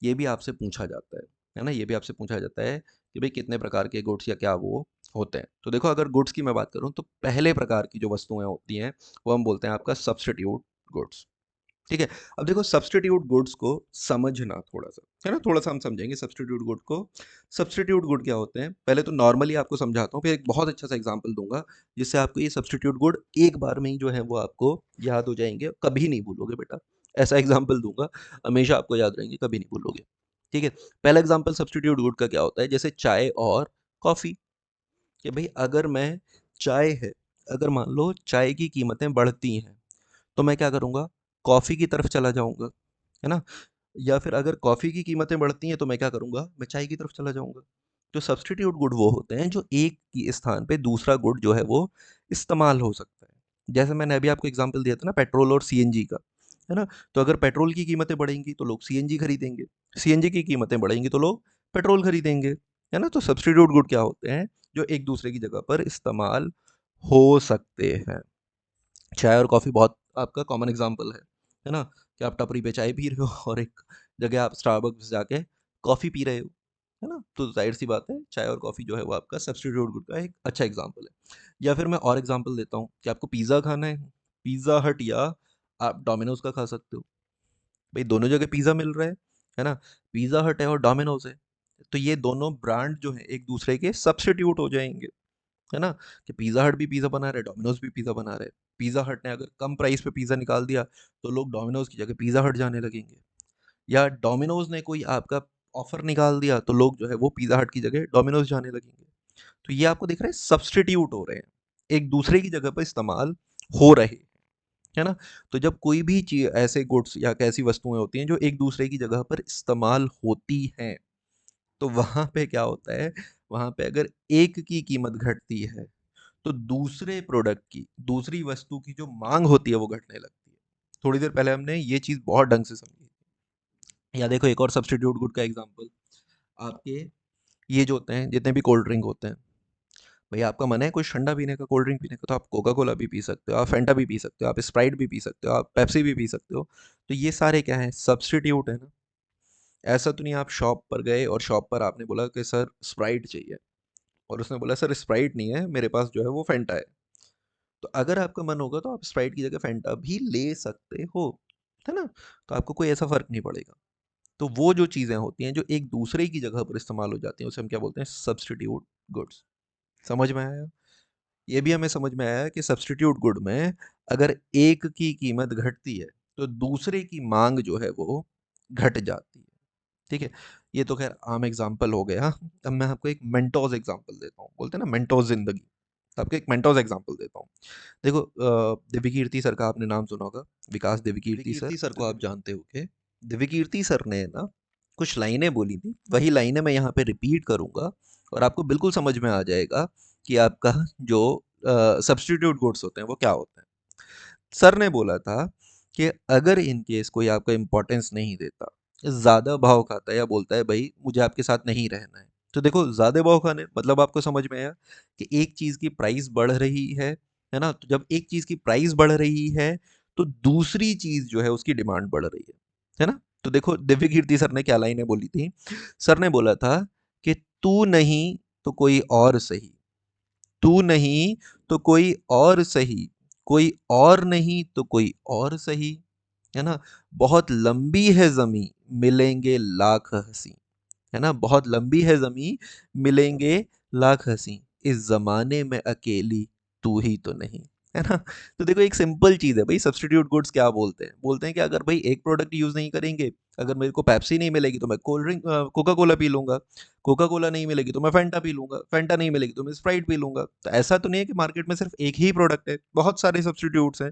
ये भी आपसे पूछा जाता है ना? ये भी आपसे पूछा जाता है कि भई कितने प्रकार के गुड्स या क्या वो होते हैं। तो देखो, अगर गुड्स की मैं बात करूँ, तो पहले प्रकार की जो वस्तुएँ होती हैं, वो हम बोलते हैं आपका सब्स्टिट्यूट गुड्स। ठीक है? अब देखो, सब्स्टिट्यूट गुड्स को समझना थोड़ा-सा, है ना? थोड़ा-सा हम समझेंगे सब्स्टिट्यूट गुड को। सब्स्टिट्यूट गुड क्या होते हैं? पहले तो नॉर्मली आपको समझाता हूँ, फिर एक बहुत अच्छा-सा एग्ज़ाम्पल दूँगा, जिससे आपको ये सब्स्टिट्यूट गुड एक बार में ही जो है वो आपको याद हो जाएँगे, कभी नहीं भूलोगे बेटा। ऐसा एग्ज़ाम्पल दूँगा, हमेशा आपको याद रहेंगे, कभी नहीं भूलोगे। ठीक है? पहला एग्ज़ाम्पल सब्स्टिट्यूट गुड का क्या होता है? जैसे चाय और कॉफ़ी, कि भई अगर मैं चाय है, अगर मान लो चाय की कीमतें बढ़ती हैं, तो मैं क्या करूँगा? कॉफ़ी की तरफ चला जाऊँगा, है ना? या फिर अगर कॉफ़ी की कीमतें बढ़ती हैं, तो मैं क्या करूँगा? मैं चाय की तरफ चला जाऊँगा। तो सब्स्टिट्यूट गुड वो होते हैं जो एक के स्थान पे दूसरा गुड जो है वो इस्तेमाल हो सकता है। जैसे मैंने अभी आपको एग्ज़ाम्पल दिया था ना, पेट्रोल और सीएनजी का, है ना? तो अगर पेट्रोल की कीमतें बढ़ेंगी तो लोग सीएनजी खरीदेंगे, सीएनजी की कीमतें बढ़ेंगी तो लोग पेट्रोल खरीदेंगे, है ना? तो सब्स्टिट्यूट गुड क्या होते हैं? जो एक दूसरे की जगह पर इस्तेमाल हो सकते हैं। चाय और कॉफ़ी बहुत आपका कॉमन एग्जांपल है ना? कि आप टपरी पे चाय पी रहे हो और एक जगह आप स्टारबक्स जाके कॉफ़ी पी रहे हो, है ना? तो ज़ाहिर-सी बात है, चाय और कॉफ़ी जो है वो आपका सब्स्टिट्यूट गुड का एक अच्छा एग्जांपल है। या फिर मैं और एग्जांपल देता हूँ कि आपको पिज़्ज़ा खाना है, पिज़्ज़ा हट या आप डोमिनोज़ का खा सकते हो। भई दोनों जगह पिज़्ज़ा मिल रहा है ना? पिज़्ज़ा हट है और डोमिनोज़ है, तो ये दोनों ब्रांड जो हैं एक दूसरे के सब्स्टिट्यूट हो जाएँगे। है ना? कि पिज़्ज़ा हट भी पिज़्ज़ा बना रहा है, डोमिनोज़ भी पिज़्ज़ा बना रहा है। पिज़्ज़ा हट ने अगर कम प्राइस पे पिज़्ज़ा निकाल दिया, तो लोग डोमिनोज़ की जगह पिज़्ज़ा हट जाने लगेंगे। या डोमिनोज़ ने कोई आपका ऑफ़र निकाल दिया, तो लोग जो है वो पिज़्ज़ा हट की जगह डोमिनोज़ जाने लगेंगे। तो ये आपको दिख रहा है सब्स्टिट्यूट हो रहे हैं, एक दूसरे की जगह पे इस्तेमाल हो रहे हैं, है ना? तो जब कोई भी ऐसे गुड्स या ऐसी वस्तुएँ होती हैं जो एक दूसरे की जगह पर इस्तेमाल होती हैं, तो वहाँ पे क्या होता है, वहाँ पे अगर एक की कीमत घटती है, तो दूसरे प्रोडक्ट की, दूसरी वस्तु की जो माँग होती है वो घटने लगती है। थोड़ी देर पहले हमने ये चीज़ बहुत ढंग से समझी। या देखो, एक और सब्स्टिट्यूट गुड का एग्ज़ाम्पल, आपके ये जो होते हैं, जितने भी कोल्ड ड्रिंक होते हैं, भई आपका मन है कुछ ठंडा पीने का, कोल्ड ड्रिंक पीने का, तो आप कोका कोला भी पी सकते हो, आप फैंटा भी पी सकते हो, आप स्प्राइट भी पी सकते हो, आप पेप्सी भी पी सकते हो। तो ये सारे क्या हैं? सब्स्टिट्यूट है ना। ऐसा तो नहीं आप शॉप पर गए और शॉप पर आपने बोला कि सर स्प्राइट चाहिए, और उसने बोला सर स्प्राइट नहीं है, मेरे पास जो है वो फैंटा है। तो अगर आपका मन होगा तो आप स्प्राइट की जगह फैंटा भी ले सकते हो, है ना? तो आपको कोई ऐसा फ़र्क नहीं पड़ेगा। तो वो जो चीज़ें होती हैं जो एक दूसरे की जगह पर इस्तेमाल हो जाती हैं, उसे हम क्या बोलते हैं? Substitute goods. समझ में आया? ये भी हमें समझ में आया कि सब्स्टिट्यूट गुड में अगर एक की कीमत घटती है, तो दूसरे की माँग जो है वो घट जाती है। ठीक है? ये तो ख़ैर आम एग्ज़ाम्पल हो गया। अब मैं आपको एक मेंटोज़ एग्ज़ाम्पल देता हूँ। बोलते हैं ना मेंटोज़ ज़िंदगी। तो आपको एक मेंटोज़ एग्ज़ाम्पल देता हूँ। देखो, दिव्यकीर्ति सर का आपने नाम सुना होगा, विकास दिव्यकीर्ति सर विकीर्ति सर को को आप आप जानते होंगे। दिव्यकीर्ति सर ने ना कुछ लाइनें बोली थी, वही लाइनें मैं यहाँ पे रिपीट करूँगा और आपको बिल्कुल समझ में आ जाएगा कि आपका जो सब्स्टिट्यूट गुड्स होते हैं वो क्या होते हैं। सर ने बोला था कि अगर इन केस कोई आपका इम्पोर्टेंस नहीं देता, ज़्यादा भाव खाता है या बोलता है भाई मुझे आपके साथ नहीं रहना है, तो देखो ज़्यादा भाव खाने मतलब आपको समझ में आया कि एक चीज़ की प्राइस बढ़ रही है ना? तो जब एक चीज़ की प्राइस बढ़ रही है, तो दूसरी चीज़ जो है उसकी डिमांड बढ़ रही है ना? तो देखो दिव्य कीर्ति सर ने क्या लाइनें बोली थी? सर ने बोला था कि तू नहीं तो कोई और सही, तू नहीं तो कोई और सही, कोई और नहीं तो कोई और सही, है ना? बहुत लंबी है ज़मीं, मिलेंगे लाख हँसी, है ना? बहुत लंबी है ज़मीं, मिलेंगे लाख हँसी, इस ज़माने में अकेली तू ही तो नहीं, है ना? तो देखो एक सिंपल चीज़ है भई, सब्स्टिट्यूट गुड्स क्या बोलते हैं? बोलते हैं कि अगर भई एक प्रोडक्ट यूज़ नहीं करेंगे, अगर मेरे को पेप्सी नहीं मिलेगी तो मैं कोका कोला पी लूँगा, कोका कोला नहीं मिलेगी तो मैं फैंटा पी लूँगा, फैंटा नहीं मिलेगी तो मैं स्प्राइट पी लूँगा। तो ऐसा तो नहीं है कि मार्केट में सिर्फ एक ही प्रोडक्ट है, बहुत सारे सब्स्टिट्यूट्स हैं।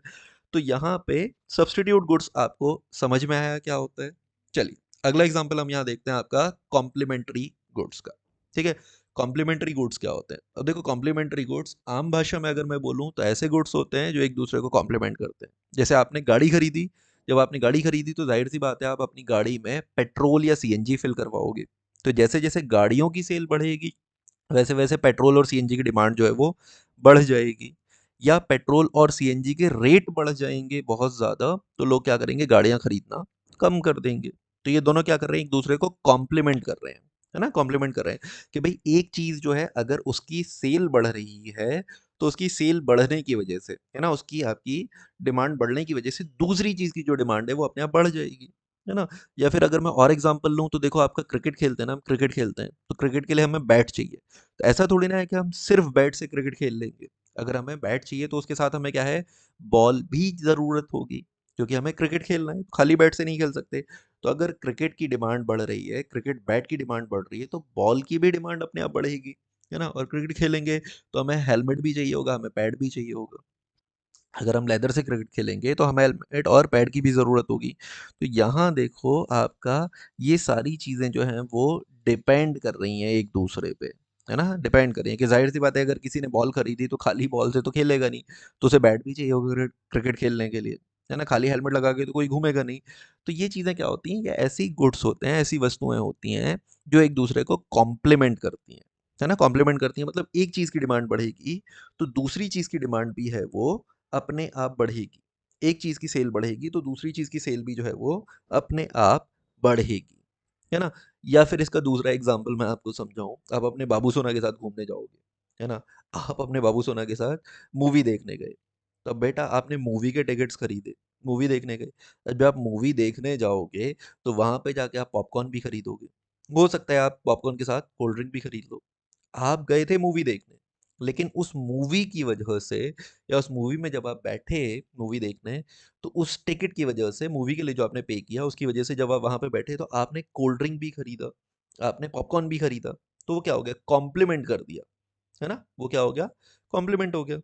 तो यहाँ पे सब्स्टिट्यूट गुड्स आपको समझ में आया क्या होता है? चलिए, अगला एग्जांपल हम यहाँ देखते हैं आपका कॉम्प्लीमेंट्री गुड्स का। ठीक है? कॉम्प्लीमेंट्री गुड्स क्या होते हैं? अब देखो कॉम्प्लीमेंट्री गुड्स आम भाषा में अगर मैं बोलूँ तो ऐसे गुड्स होते हैं जो एक दूसरे को कॉम्प्लीमेंट करते हैं। जैसे आपने गाड़ी खरीदी, जब आपने गाड़ी खरीदी तो ज़ाहिर-सी बात है आप अपनी गाड़ी में पेट्रोल या सीएनजी फिल करवाओगे। तो जैसे-जैसे गाड़ियों की सेल बढ़ेगी, वैसे-वैसे पेट्रोल और सीएनजी की डिमांड जो है वो बढ़ जाएगी। या पेट्रोल और सीएनजी के रेट बढ़ जाएँगे बहुत ज़्यादा, तो लोग क्या करेंगे गाड़ियाँ खरीदना कम कर देंगे। तो ये दोनों क्या कर रहे हैं, एक दूसरे को कॉम्प्लीमेंट कर रहे हैं, है ना? कॉम्प्लीमेंट कर रहे हैं कि भई एक चीज़ जो है अगर उसकी सेल बढ़ रही है, तो उसकी सेल बढ़ने की वजह से, है ना? उसकी आपकी डिमांड बढ़ने की वजह से दूसरी चीज़ की जो डिमांड है वो अपने आप बढ़ जाएगी, है ना? या फिर अगर मैं और एग्ज़ाम्पल लूँ तो देखो आपका क्रिकेट खेलते हैं ना, हम क्रिकेट खेलते हैं, तो क्रिकेट के लिए हमें बैट चाहिए। तो ऐसा थोड़ी ना है कि हम सिर्फ़ बैट से क्रिकेट खेल लेंगे। अगर हमें बैट चाहिए तो उसके साथ हमें क्या है, बॉल भी ज़रूरत होगी, क्योंकि हमें क्रिकेट खेलना है, खाली बैट से नहीं खेल सकते। तो अगर क्रिकेट की डिमांड बढ़ रही है, क्रिकेट बैट की डिमांड बढ़ रही है, तो बॉल की भी डिमांड अपने आप बढ़ेगी, है ना? और क्रिकेट खेलेंगे तो हमें हेलमेट भी चाहिए होगा, हमें पैड भी चाहिए होगा। अगर हम लेदर से क्रिकेट खेलेंगे तो हमें हेलमेट और पैड की भी ज़रूरत होगी। तो यहाँ देखो आपका ये सारी चीज़ें जो हैं वो डिपेंड कर रही हैं एक दूसरे पे, है ना? डिपेंड कर रही हैं कि ज़ाहिर-सी बात है अगर किसी ने बॉल खरीदी तो खाली बॉल से तो खेलेगा नहीं, तो उसे बैट भी चाहिए होगा क्रिकेट खेलने के लिए, है ना? खाली हेलमेट लगा के तो कोई घूमेगा नहीं। तो ये चीज़ें क्या होती हैं, ये ऐसी गुड्स होते हैं, ऐसी वस्तुएँ होती हैं जो एक दूसरे को कॉम्प्लीमेंट करती हैं, है ना? कॉम्प्लीमेंट करती हैं मतलब एक चीज़ की डिमांड बढ़ेगी, तो दूसरी चीज़ की डिमांड भी है वो अपने आप बढ़ेगी। एक चीज़ की सेल बढ़ेगी तो दूसरी चीज़ की सेल भी जो है वो अपने आप बढ़ेगी, है ना? या फिर इसका दूसरा एग्ज़ाम्पल मैं आपको समझाऊँ, आप अपने बाबू सोना के साथ घूमने जाओगे, है ना? आप अपने बाबू सोना के साथ मूवी देखने गए, तब बेटा आपने मूवी के टिकट्स खरीदे, मूवी देखने गए। अब जब आप मूवी देखने जाओगे, तो वहाँ पे जाके आप पॉपकॉर्न भी खरीदोगे। हो सकता है आप पॉपकॉर्न के साथ कोल्ड ड्रिंक भी खरीद लो। आप गए थे मूवी देखने, लेकिन उस मूवी की वजह से या उस मूवी में जब आप बैठे मूवी देखने, तो उस टिकट की वजह से मूवी के लिए जो आपने पे किया, उसकी वजह से जब आप वहाँ पे बैठे तो आपने कोल्ड ड्रिंक भी खरीदा, आपने पॉपकॉर्न भी खरीदा। तो वो क्या हो गया? कॉम्प्लीमेंट कर दिया, है ना? वो क्या हो गया? कॉम्प्लीमेंट हो गया।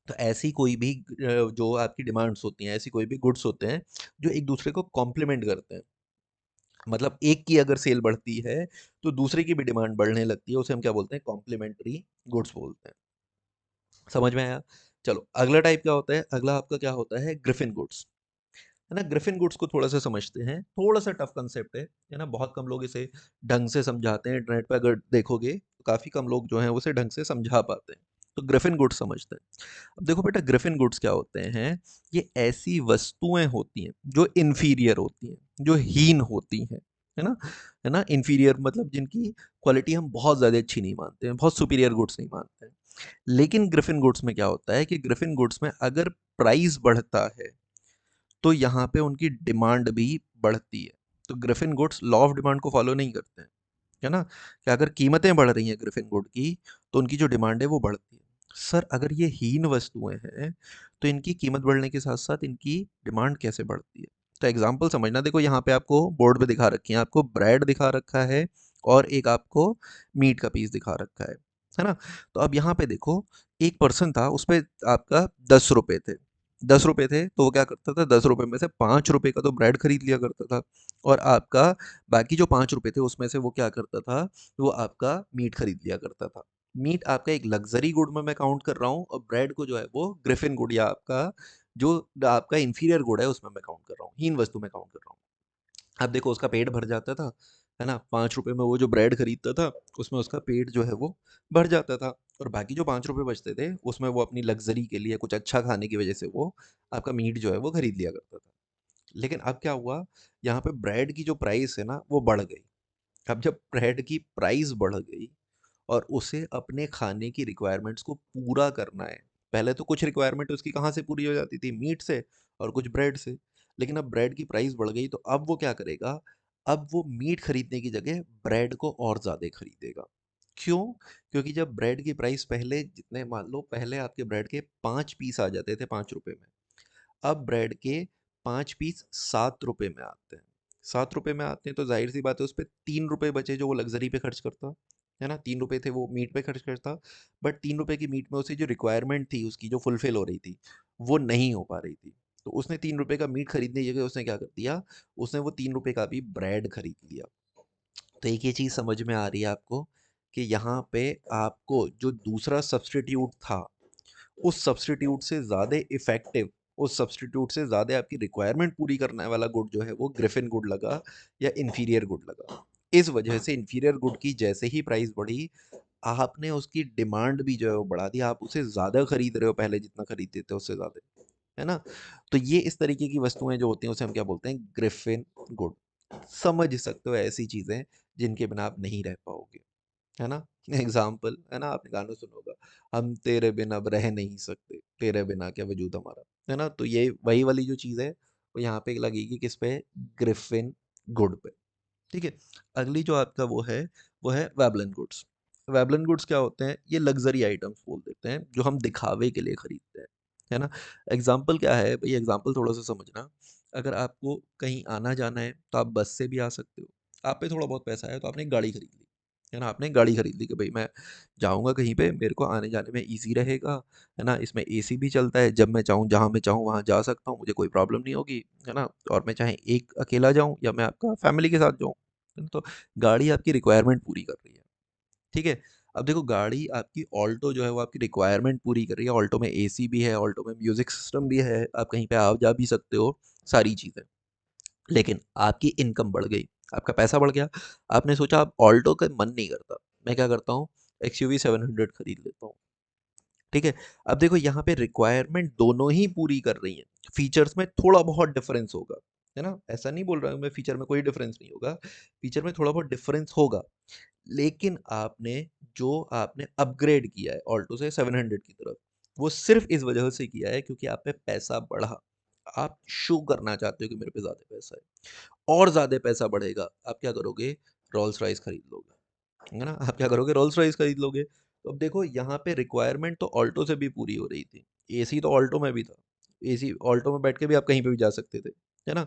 तो ऐसी कोई भी जो आपकी डिमांड्स होती हैं, ऐसी कोई भी गुड्स होते हैं, जो एक दूसरे को कॉम्प्लीमेंट करते हैं। मतलब एक की अगर सेल बढ़ती है, तो दूसरे की भी डिमांड बढ़ने लगती है, उसे हम क्या बोलते हैं? कॉम्प्लीमेंट्री गुड्स बोलते हैं। समझ में आया? चलो अगला टाइप क्या होता है? अगला आपका क्या होता है? ग्रिफिन गुड्स, है ना? ग्रिफिन गुड्स को थोड़ा-सा समझते हैं, थोड़ा-सा टफ कांसेप्ट है ना? बहुत कम लोग इसे ढंग से समझाते हैं, इंटरनेट पे अगर देखोगे, तो काफ़ी कम लोग जो हैं उसे ढंग से समझा पाते हैं। तो ग्रिफिन गुड्स समझते हैं। अब देखो बेटा ग्रिफिन गुड्स क्या होते हैं? ये ऐसी वस्तुएँ होती हैं, जो इन्फीरियर होती हैं, जो हीन होती हैं, है ना? है ना? इन्फीरियर मतलब जिनकी क्वालिटी हम बहुत ज़्यादा अच्छी नहीं मानते हैं, बहुत सुपीरियर गुड्स नहीं मानते हैं। लेकिन ग्रिफिन गुड्स में क्या होता है कि ग्रिफिन गुड्स में अगर प्राइस बढ़ता है, तो यहाँ पे उनकी डिमांड भी बढ़ती है। तो Griffin goods law of demand को फॉलो नहीं करते हैं, है ना? कि अगर कीमतें बढ़ रही हैं ग्रिफिन गुड की, तो उनकी जो डिमांड है वो बढ़ती है। सर अगर ये हीन वस्तुएँ हैं, तो इनकी कीमत बढ़ने के साथ-साथ इनकी डिमांड कैसे बढ़ती है? तो एग्ज़ाम्पल समझना, देखो यहाँ पे आपको बोर्ड पे दिखा रखी हैं, आपको ब्रेड दिखा रखा है और एक आपको मीट का पीस दिखा रखा है ना? तो अब यहाँ पे देखो, एक पर्सन था, उसपे आपका ₹10 थे। ₹10 थे तो वो क्या करता था, ₹10 में से ₹5 का तो ब्रेड खरीद लिया करता था, और आपका बाकी जो ₹5 थे उसमें से वो क्या करता था, वो आपका मीट खरीद लिया करता था। मीट आपका एक लग्जरी गुड में मैं काउंट कर रहा हूँ, और ब्रेड को जो है वो ग्रिफिन गुड या आपका जो आपका इंफीरियर गुड है उसमें मैं काउंट कर रहा हूँ, हीन वस्तु में काउंट कर रहा हूँ। अब देखो उसका पेट भर जाता था, है ना, ₹5 में वो जो ब्रेड खरीदता था उसमें उसका पेट जो है वो भर जाता था, और बाकी जो ₹5 बचते थे उसमें वो अपनी लग्जरी के लिए कुछ अच्छा खाने की वजह से वो आपका मीट जो है वो खरीद लिया करता था। लेकिन अब क्या हुआ, यहाँ पे ब्रेड की जो प्राइस है ना वो बढ़ गई। अब जब ब्रेड की प्राइस बढ़ गई और उसे अपने खाने की रिक्वायरमेंट्स को पूरा करना है, पहले तो कुछ रिक्वायरमेंट उसकी कहाँ से पूरी हो जाती थी, मीट से और कुछ ब्रेड से। लेकिन अब ब्रेड की प्राइस बढ़ गई तो अब वो क्या करेगा, अब वो मीट खरीदने की जगह ब्रेड को और ज़्यादा खरीदेगा। क्यों? क्योंकि जब ब्रेड की प्राइस पहले जितने, मान लो पहले आपके ब्रेड के 5 पीस आ जाते थे ₹5 में, अब ब्रेड के 5 पीस ₹7 में आते हैं। ₹7 में आते हैं तो जाहिर सी बात है उस पे ₹3 बचे जो वो लग्जरी पे खर्च करता, है ना? ₹3 थे वो मीट पे खर्च करता, बट ₹3 की मीट में उसे जो रिक्वायरमेंट थी उसकी जो फुलफिल हो रही थी, वो नहीं हो पा रही थी। तो उसने ₹3 का मीट खरीदने की जगह उसने क्या कर दिया, उसने वो ₹3 का भी ब्रेड खरीद लिया। तो एक ये चीज़ समझ में आ रही है आपको कि यहाँ पे आपको जो दूसरा सब्स्टिट्यूट था, उस सब्स्टिट्यूट से ज़्यादा इफ़ेक्टिव, उस सब्स्टिट्यूट से ज़्यादा आपकी रिक्वायरमेंट पूरी करने वाला गुड जो है वो ग्रिफिन गुड लगा या इन्फीरियर गुड लगा। इस वजह से इन्फीरियर गुड की जैसे ही प्राइस बढ़ी, आपने उसकी डिमांड भी जो है वो बढ़ा दी। आप उसे ज़्यादा खरीद रहे हो पहले जितना खरीदते थे उससे ज़्यादा, है ना? तो ये इस तरीके की वस्तुएँ जो होती हैं उसे हम क्या बोलते हैं, ग्रिफिन गुड। समझ सकते हो ऐसी चीज़ें जिनके बिना आप नहीं रह पाओगे। है ना? एग्ज़ाम्पल है ना, आपने गाना सुना होगा, हम तेरे बिना अब रह नहीं सकते, तेरे बिना क्या वजूद हमारा, है ना? तो ये वही वाली जो चीज़ है, वो यहाँ पे लगेगी किस पे? ग्रिफ़िन गुड पे, ठीक है? अगली जो आपका वो है वेबलन गुड्स। वेबलन गुड्स क्या होते हैं? ये लग्ज़री आइटम्स बोल देते हैं, जो हम दिखावे के लिए खरीदते हैं, है ना? एग्ज़ाम्पल क्या है? भई एग्ज़ाम्पल थोड़ा-सा समझना, अगर आपको कहीं आना-जाना है, तो आप बस से भी आ सकते हो। आप पे थोड़ा बहुत पैसा है, तो आपने एक गाड़ी खरीद ली, है ना? आपने एक गाड़ी खरीद ली कि भई मैं जाऊँगा कहीं पे, मेरे को आने-जाने में ईज़ी रहेगा, है ना? इसमें एसी भी चलता है, जब मैं चाहूँ, जहाँ मैं चाहूँ वहाँ जा सकता हूँ, मुझे कोई प्रॉब्लम नहीं होगी, है ना? और मैं चाहे एक अकेला जाऊँ या मैं आपका फैमिली के साथ जाऊँ, है ना? तो गाड़ी आपकी रिक्वायरमेंट पूरी कर रही है, ठीक है? अब देखो गाड़ी आपकी ऑल्टो जो है वो आपकी रिक्वायरमेंट पूरी कर रही है, ऑल्टो में एसी भी है, ऑल्टो में म्यूज़िक सिस्टम भी है, आप कहीं पे आ-जा भी सकते हो, सारी चीज़ें। लेकिन आपकी इनकम बढ़ गई, आपका पैसा बढ़ गया, आपने सोचा अब ऑल्टो का मन नहीं करता, मैं क्या करता हूँ, एक्सयूवी 700 खरीद लेता हूँ, ठीक है? अब देखो यहाँ पे रिक्वायरमेंट दोनों ही पूरी कर रही हैं, फीचर्स में थोड़ा बहुत डिफरेंस होगा, है ना? ऐसा नहीं बोल रहा हूँ मैं फीचर में कोई डिफरेंस नहीं होगा, फीचर में थोड़ा बहुत डिफरेंस होगा, लेकिन आपने अपग्रेड किया है ऑल्टो से 700 की तरफ, वो सिर्फ़ इस वजह से किया है क्योंकि आप पे पैसा बढ़ा। आप शो करना चाहते हो कि मेरे पे ज़्यादा पैसा है, और ज़्यादा पैसा बढ़ेगा, आप क्या करोगे? रोल्स रॉयस खरीद लोगे। है ना? आप क्या करोगे? रोल्स रॉयस खरीद लोगे। तो अब देखो यहाँ पे रिक्वायरमेंट तो ऑल्टो से भी पूरी हो रही थी। एसी तो ऑल्टो में भी था। एसी ऑल्टो में बैठ के भी आप कहीं पे भी जा सकते थे। है ना?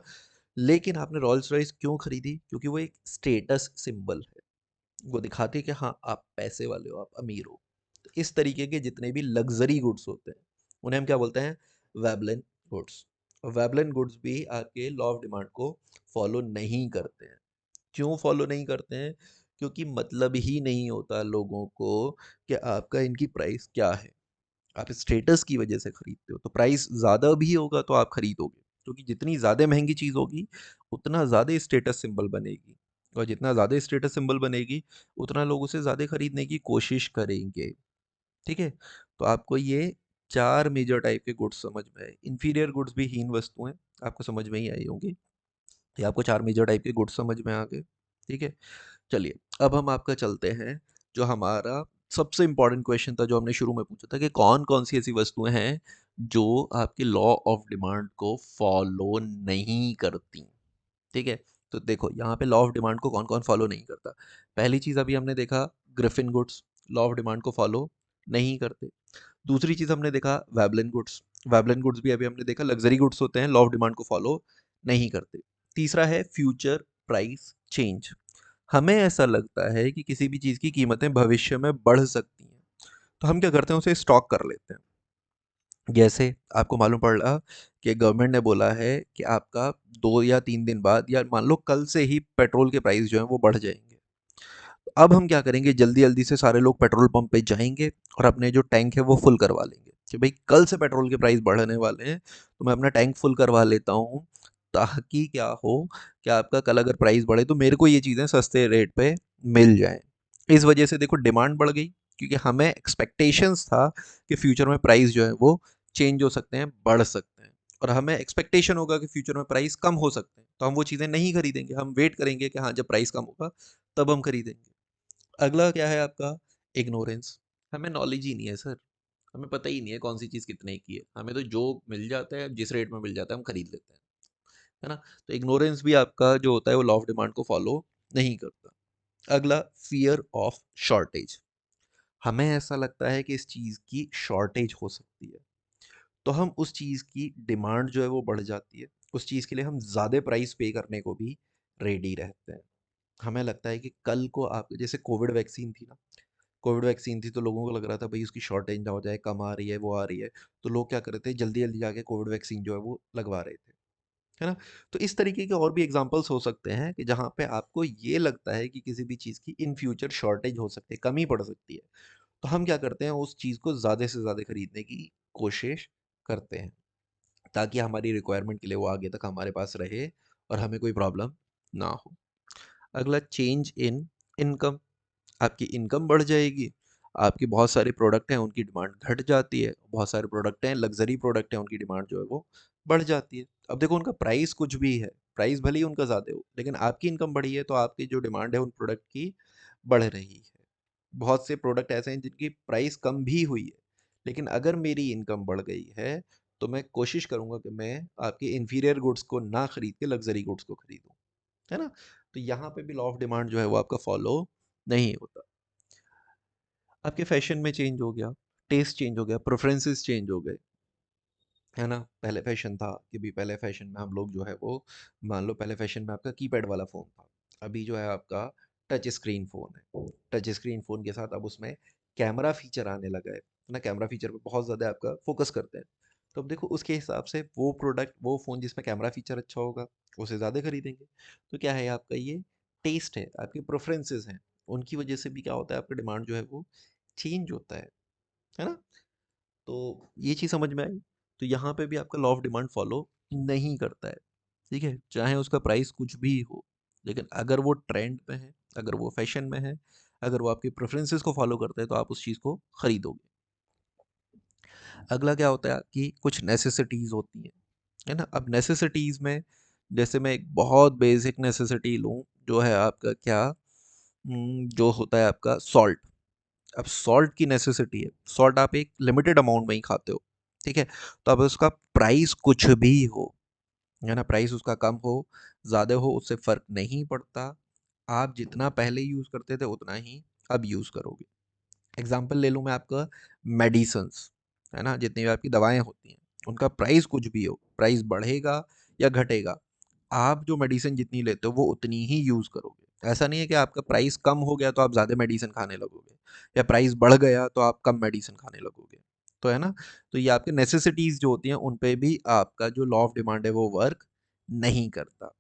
लेकिन आपने रोल्स रॉयस क्यों खरीदी? क्योंकि वो एक स्टेटस सिंबल है। वो दिखाती है कि हाँ, आप पैसे वाले हो, आप अमीर हो। तो इस तरीके के जितने भी लग्ज़री गुड्स होते हैं, उन्हें हम क्या बोलते हैं? Veblen goods. और वेबलिन गुड्स भी आपके लॉ ऑफ डिमांड को फ़ॉलो नहीं करते हैं। क्यों फॉलो नहीं करते हैं? क्योंकि मतलब ही नहीं होता लोगों को कि आपका इनकी प्राइस क्या है। आप स्टेटस की वजह से खरीदते हो, तो प्राइस ज़्यादा भी होगा तो आप खरीदोगे। क्योंकि जितनी ज़्यादा महँगी चीज़ होगी, उतना ज़्यादा स्टेटस सिंबल बनेगी, और जितना ज़्यादा स्टेटस सिंबल बनेगी, उतना लोग उसे ज़्यादा खरीदने की कोशिश करेंगे। ठीक है? तो आपको ये 4 मेजर टाइप के गुड्स समझ में आए। इंफीरियर गुड्स भी हीन वस्तुएँ आपको समझ में ही आई होंगी। ये आपको 4 मेजर टाइप के गुड्स समझ में आ गए। ठीक है? चलिए, अब हम आपका चलते हैं, जो हमारा सबसे इम्पोर्टेंट क्वेश्चन था, जो हमने शुरू में पूछा था कि कौन-कौन सी ऐसी वस्तुएँ हैं, जो आपके लॉ ऑफ डिमांड को फ़ॉलो नहीं करतीं, ठीक है? तो देखो, यहाँ पे लॉ ऑफ डिमांड को कौन-कौन फ़ॉलो नहीं करता। पहली चीज़ अभी हमने देखा, Griffin goods, law of demand को फ़ॉलो नहीं करते। दूसरी चीज़ हमने देखा, वेबलिन गुड्स। वेबलिन गुड्स भी अभी हमने देखा लग्ज़री गुड्स होते हैं, लॉ ऑफ डिमांड को फ़ॉलो नहीं करते। तीसरा है फ्यूचर प्राइस चेंज। हमें ऐसा लगता है कि किसी भी चीज़ की कीमतें भविष्य में बढ़ सकती हैं, तो हम क्या करते हैं, उसे स्टॉक कर लेते हैं। जैसे आपको मालूम पड़ रहा कि गवर्नमेंट ने बोला है कि आपका 2 या 3 दिन बाद या मान लो कल से ही पेट्रोल के प्राइस जो हैं वो बढ़ जाएँगे। तो अब हम क्या करेंगे, जल्दी-जल्दी से सारे लोग पेट्रोल पंप पे जाएँगे और अपने जो टैंक है वो फुल करवा लेंगे कि भई कल से पेट्रोल के प्राइस बढ़ने वाले हैं, तो मैं अपना टैंक फुल करवा लेता हूँ, ताकि क्या हो कि आपका कल अगर प्राइस बढ़े तो मेरे को ये चीज़ें सस्ते रेट पे मिल जाएँ। इस वजह से देखो डिमांड बढ़ गई, क्योंकि हमें एक्सपेक्टेशंस था कि फ्यूचर में प्राइस जो है वो चेंज हो सकते हैं, बढ़ सकते हैं, और हमें एक्सपेक्टेशन होगा कि फ्यूचर में प्राइस कम हो सकते हैं, तो हम वो चीज़ें नहीं खरीदेंगे, हम वेट करेंगे कि हाँ, जब प्राइस कम होगा तब हम खरीदेंगे। अगला क्या है आपका, इग्नोरेंस। हमें नॉलेज ही नहीं है सर, हमें पता ही नहीं है कौन सी चीज़ कितने की है, हमें तो जो मिल जाता है जिस रेट में मिल जाता है हम खरीद लेते हैं, है ना। तो इग्नोरेंस भी आपका जो होता है वो लॉ ऑफ डिमांड को फॉलो नहीं करता। अगला, फियर ऑफ शॉर्टेज। हमें ऐसा लगता है कि इस चीज़ की शॉर्टेज हो सकती है, तो हम उस चीज़ की डिमांड जो है वो बढ़ जाती है, उस चीज़ के लिए हम ज़्यादा प्राइस पे करने को भी रेडी रहते हैं। हमें लगता है कि कल को आप, जैसे कोविड वैक्सीन थी ना, कोविड वैक्सीन थी तो लोगों को लग रहा था भाई उसकी शॉर्टेज ना हो जाए, कम आ रही है, वो आ रही है, तो लोग क्या कर रहे थे, जल्दी जल्दी जाके कोविड वैक्सीन जो है वो लगवा रहे थे, है ना। तो इस तरीके के और भी एग्जांपल्स हो सकते हैं कि जहाँ पे आपको ये लगता है कि किसी भी चीज़ की इन फ्यूचर शॉर्टेज हो सकती है, कमी पड़ सकती है, तो हम क्या करते हैं, उस चीज़ को ज़्यादा से ज़्यादा खरीदने की कोशिश करते हैं, ताकि हमारी रिक्वायरमेंट के लिए वो आगे तक हमारे पास रहे और हमें कोई प्रॉब्लम ना हो। अगला, चेंज इन इनकम। आपकी इनकम बढ़ जाएगी, आपकी बहुत सारे प्रोडक्ट हैं उनकी डिमांड घट जाती है, बहुत सारे प्रोडक्ट हैं लग्जरी प्रोडक्ट हैं उनकी डिमांड जो है वो बढ़ जाती है। अब देखो उनका प्राइस कुछ भी है, प्राइस भले ही उनका ज़्यादा हो, लेकिन आपकी इनकम बढ़ी है तो आपकी जो डिमांड है उन प्रोडक्ट की बढ़ रही है। बहुत से प्रोडक्ट ऐसे हैं जिनकी प्राइस कम भी हुई है, लेकिन अगर मेरी इनकम बढ़ गई है तो मैं कोशिश करूंगा कि मैं आपके इंफीरियर गुड्स को ना खरीद के लग्जरी गुड्स को खरीदूं, है ना। तो यहाँ पे भी लॉ ऑफ डिमांड जो है वो आपका फॉलो नहीं होता। आपके फैशन में चेंज हो गया, टेस्ट चेंज हो गया, प्रेफरेंसेस चेंज हो गए, है ना। पहले फैशन था कि भी पहले फैशन में हम लोग जो है वो, मान लो पहले फैशन में आपका कीपैड वाला फ़ोन था, अभी जो है आपका टच स्क्रीन फ़ोन है। टच स्क्रीन फ़ोन के साथ अब उसमें कैमरा फीचर आने लगा है ना, कैमरा फीचर पे बहुत ज़्यादा आपका फोकस करते हैं। तो अब देखो उसके हिसाब से वो प्रोडक्ट, वो फ़ोन जिसमें कैमरा फीचर अच्छा होगा उसे ज़्यादा खरीदेंगे। तो क्या है आपका, ये टेस्ट है, आपकी प्रेफरेंसेस हैं, उनकी वजह से भी क्या होता है, आपका डिमांड जो है वो चेंज होता है ना। तो ये चीज़ समझ में आई। तो यहाँ पे भी आपका लॉ ऑफ डिमांड फॉलो नहीं करता है, ठीक है, चाहे उसका प्राइस कुछ भी हो, लेकिन अगर वो ट्रेंड पे है, अगर वो फैशन में है, अगर वो आपके प्रेफरेंसेस को फॉलो करते हैं तो आप उस चीज़ को खरीदोगे। अगला क्या होता है कि कुछ नेसेसिटीज़ होती हैं, है ना। अब नेसेसिटीज़ में जैसे मैं एक बहुत बेसिक नेसेसिटी लूँ, जो है आपका क्या, जो होता है आपका सॉल्ट। अब सॉल्ट की नेसेसिटी है, सॉल्ट आप एक लिमिटेड अमाउंट में ही खाते हो, ठीक है। तो अब उसका प्राइस कुछ भी हो, है ना, प्राइस उसका कम हो, ज़्यादा हो, उससे फ़र्क नहीं पड़ता, आप जितना पहले यूज़ करते थे उतना ही अब यूज़ करोगे। एग्जाम्पल ले लूँ मैं आपका, मेडिसन्स, है ना, जितनी भी आपकी दवाएं होती हैं, उनका प्राइस कुछ भी हो, प्राइस बढ़ेगा या घटेगा, आप जो मेडिसिन जितनी लेते हो वो उतनी ही यूज़ करोगे। ऐसा नहीं है कि आपका प्राइस कम हो गया तो आप ज़्यादा मेडिसिन खाने लगोगे, या प्राइस बढ़ गया तो आप कम मेडिसिन खाने लगोगे, तो है ना। तो ये आपके नेसेसिटीज़ जो होती हैं उन पे भी आपका जो लॉ ऑफ डिमांड है वो वर्क नहीं करता।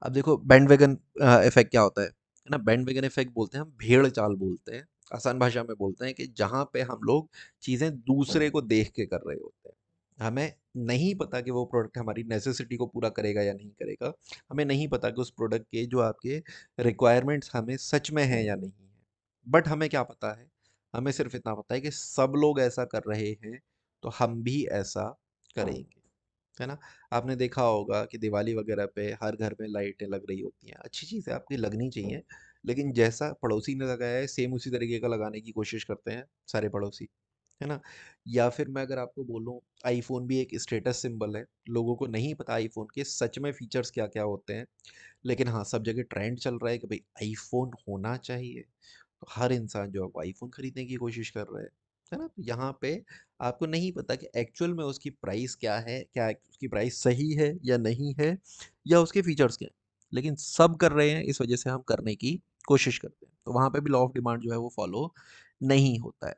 अब देखो बैंडवैगन इफेक्ट क्या होता है ना। बैंडवैगन इफेक्ट बोलते हैं हम, भेड़ चाल बोलते हैं, आसान भाषा में बोलते हैं कि जहाँ पे हम लोग चीज़ें दूसरे को देख के कर रहे होते हैं, हमें नहीं पता कि वो प्रोडक्ट हमारी नेसेसिटी को पूरा करेगा या नहीं करेगा, हमें नहीं पता कि उस प्रोडक्ट के जो आपके रिक्वायरमेंट्स हमें सच में हैं या नहीं है, बट हमें क्या पता है, हमें सिर्फ इतना पता है कि सब लोग ऐसा कर रहे हैं तो हम भी ऐसा करेंगे, है ना। आपने देखा होगा कि दिवाली वगैरह पे हर घर में लाइटें लग रही होती हैं, अच्छी चीज़ है, आपकी लगनी चाहिए, लेकिन जैसा पड़ोसी ने लगाया है सेम उसी तरीके का लगाने की कोशिश करते हैं सारे पड़ोसी, है ना। या फिर मैं अगर आपको बोलूं, आईफोन भी एक स्टेटस सिंबल है, लोगों को नहीं पता आईफोन के सच में फीचर्स क्या क्या होते हैं, लेकिन हाँ सब जगह ट्रेंड चल रहा है कि भाई आईफोन होना चाहिए, तो हर इंसान जो है वो आईफोन खरीदने की कोशिश कर रहा है ना। तो यहाँ पे आपको नहीं पता कि एक्चुअल में उसकी प्राइस क्या है, क्या उसकी प्राइस सही है या नहीं है, या उसके फीचर्स क्या हैं, लेकिन सब कर रहे हैं, इस वजह से हम करने की कोशिश करते हैं, तो वहाँ पे भी लॉ ऑफ डिमांड जो है वो फॉलो नहीं होता है।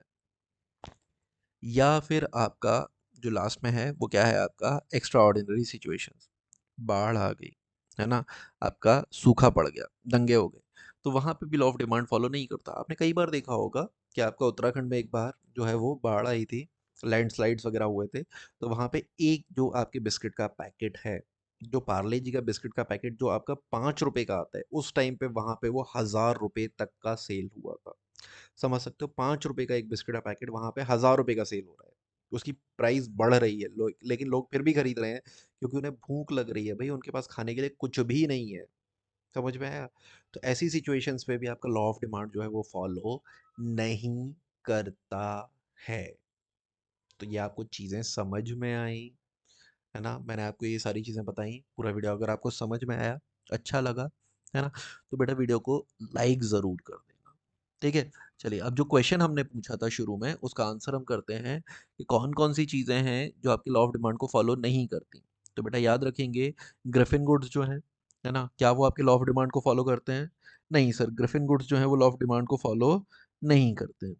या फिर आपका जो लास्ट में है वो क्या है, आपका एक्स्ट्रा ऑर्डिनरी सिचुएशंस, बाढ़ आ गई, है ना, आपका सूखा पड़ गया, दंगे हो गए, तो वहाँ पे भी लॉ ऑफ डिमांड फॉलो नहीं करता। आपने कई बार देखा होगा कि आपका उत्तराखंड में एक बार जो है वो बाढ़ आई थी, लैंडस्लाइड्स वगैरह हुए थे, तो वहाँ पे एक जो आपके बिस्किट का पैकेट है, जो पार्ले जी का बिस्किट का पैकेट जो आपका 5 रुपए का आता है, उस टाइम पे वहाँ पे वो 1000 रुपए तक का सेल हुआ था। समझ सकते हो, 5 रुपए का एक बिस्किट का पैकेट वहाँ पे 1000 रुपए का सेल हो रहा है। उसकी प्राइस बढ़ रही है, लेकिन लोग फिर भी खरीद रहे हैं क्योंकि उन्हें भूख लग रही है भाई, उनके पास खाने के लिए कुछ भी नहीं है। समझ में आया? तो ऐसी सिचुएशंस पे भी आपका लॉ ऑफ डिमांड जो है वो फॉलो नहीं करता है। तो ये आपको चीज़ें समझ में आई, है ना? मैंने आपको ये सारी चीज़ें बताई। पूरा वीडियो अगर आपको समझ में आया, अच्छा लगा, है ना? तो बेटा वीडियो को लाइक ज़रूर कर देना, ठीक है? चलिए, अब जो क्वेश्चन हमने पूछा था शुरू में, उसका आंसर हम करते हैं कि कौन-कौन सी चीज़ें हैं जो आपकी लॉ ऑफ डिमांड को फॉलो नहीं करती? तो बेटा याद रखेंगे, ग्रिफिन गुड्स जो हैं, है ना? क्या वो आपके लॉ ऑफ डिमांड को फॉलो करते हैं? नहीं सर, ग्रिफिन गुड्स जो हैं वो लॉ ऑफ डिमांड को फॉलो नहीं करते हैं।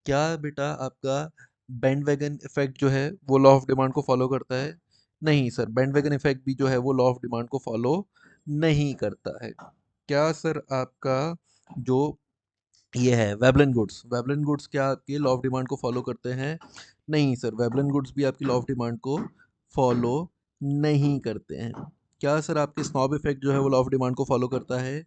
क्या बेटा आपका बैंडवैगन इफ़ेक्ट जो है वो लॉ ऑफ डिमांड को फॉलो करता है? नहीं सर, बैंडवैगन इफ़ेक्ट भी जो है वो लॉ ऑफ डिमांड को फॉलो नहीं करता है। क्या सर आपका जो ये है वेबलन गुड्स क्या आपके लॉ ऑफ डिमांड को फॉलो करते हैं? नहीं सर, वेबलन गुड्स भी आपकी लॉ ऑफ डिमांड को फॉलो नहीं करते हैं। क्या सर आपके स्नॉब इफेक्ट जो है वो लॉ ऑफ डिमांड को फॉलो करता है?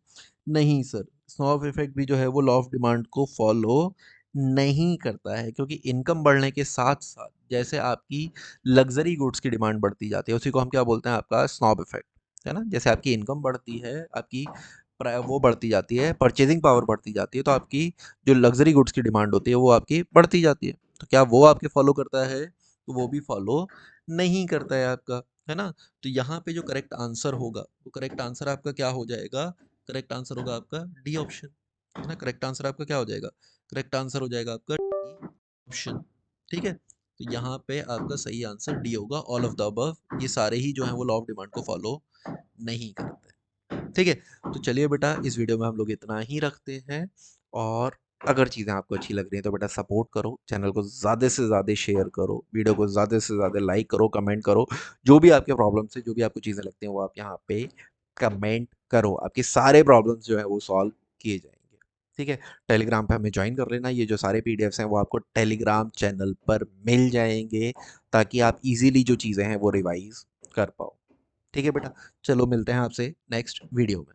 नहीं सर, स्नॉब इफेक्ट भी जो है वो लॉ ऑफ डिमांड को फॉलो नहीं करता है, क्योंकि इनकम बढ़ने के साथ साथ जैसे आपकी लग्जरी गुड्स की डिमांड बढ़ती जाती है, उसी को हम क्या बोलते हैं, आपका स्नॉब इफेक्ट, है ना? जैसे आपकी इनकम बढ़ती है, आपकी वो बढ़ती जाती है, परचेजिंग पावर बढ़ती जाती है, तो आपकी जो लग्जरी गुड्स की डिमांड होती है वो आपकी बढ़ती जाती है। तो क्या वो आपके फॉलो करता है? तो वो भी फॉलो नहीं करता है आपका, है ना? तो यहाँ पे जो करेक्ट आंसर होगा, वो करेक्ट आंसर आपका क्या हो जाएगा? करेक्ट आंसर होगा आपका डी ऑप्शन, है ना? करेक्ट आंसर आपका क्या हो जाएगा? करेक्ट आंसर हो जाएगा आपका डी ऑप्शन, ठीक है? तो यहाँ पे आपका सही आंसर डी होगा, ऑल ऑफ द अबव। ये सारे ही जो है वो लॉ ऑफ डिमांड को फॉलो नहीं करते, ठीक है? तो चलिए बेटा, इस वीडियो में हम लोग इतना ही रखते हैं, और अगर चीज़ें आपको अच्छी लग रही हैं तो बेटा सपोर्ट करो, चैनल को ज़्यादा से ज़्यादा शेयर करो, वीडियो को ज़्यादा से ज़्यादा लाइक करो, कमेंट करो। जो भी आपके प्रॉब्लम्स हैं, जो भी आपको चीज़ें लगती हैं, वो आप यहाँ पे कमेंट करो। आपके सारे प्रॉब्लम्स जो है वो सॉल्व किए जाएँगे, ठीक है? टेलीग्राम पे हमें जॉइन कर लेना। ये जो सारे पीडीएफ्स हैं वो आपको टेलीग्राम चैनल पर मिल जाएँगे, ताकि आप ईज़िली जो चीज़ें हैं वो रिवाइज़ कर पाओ। ठीक है बेटा, चलो मिलते हैं आपसे नेक्स्ट वीडियो में।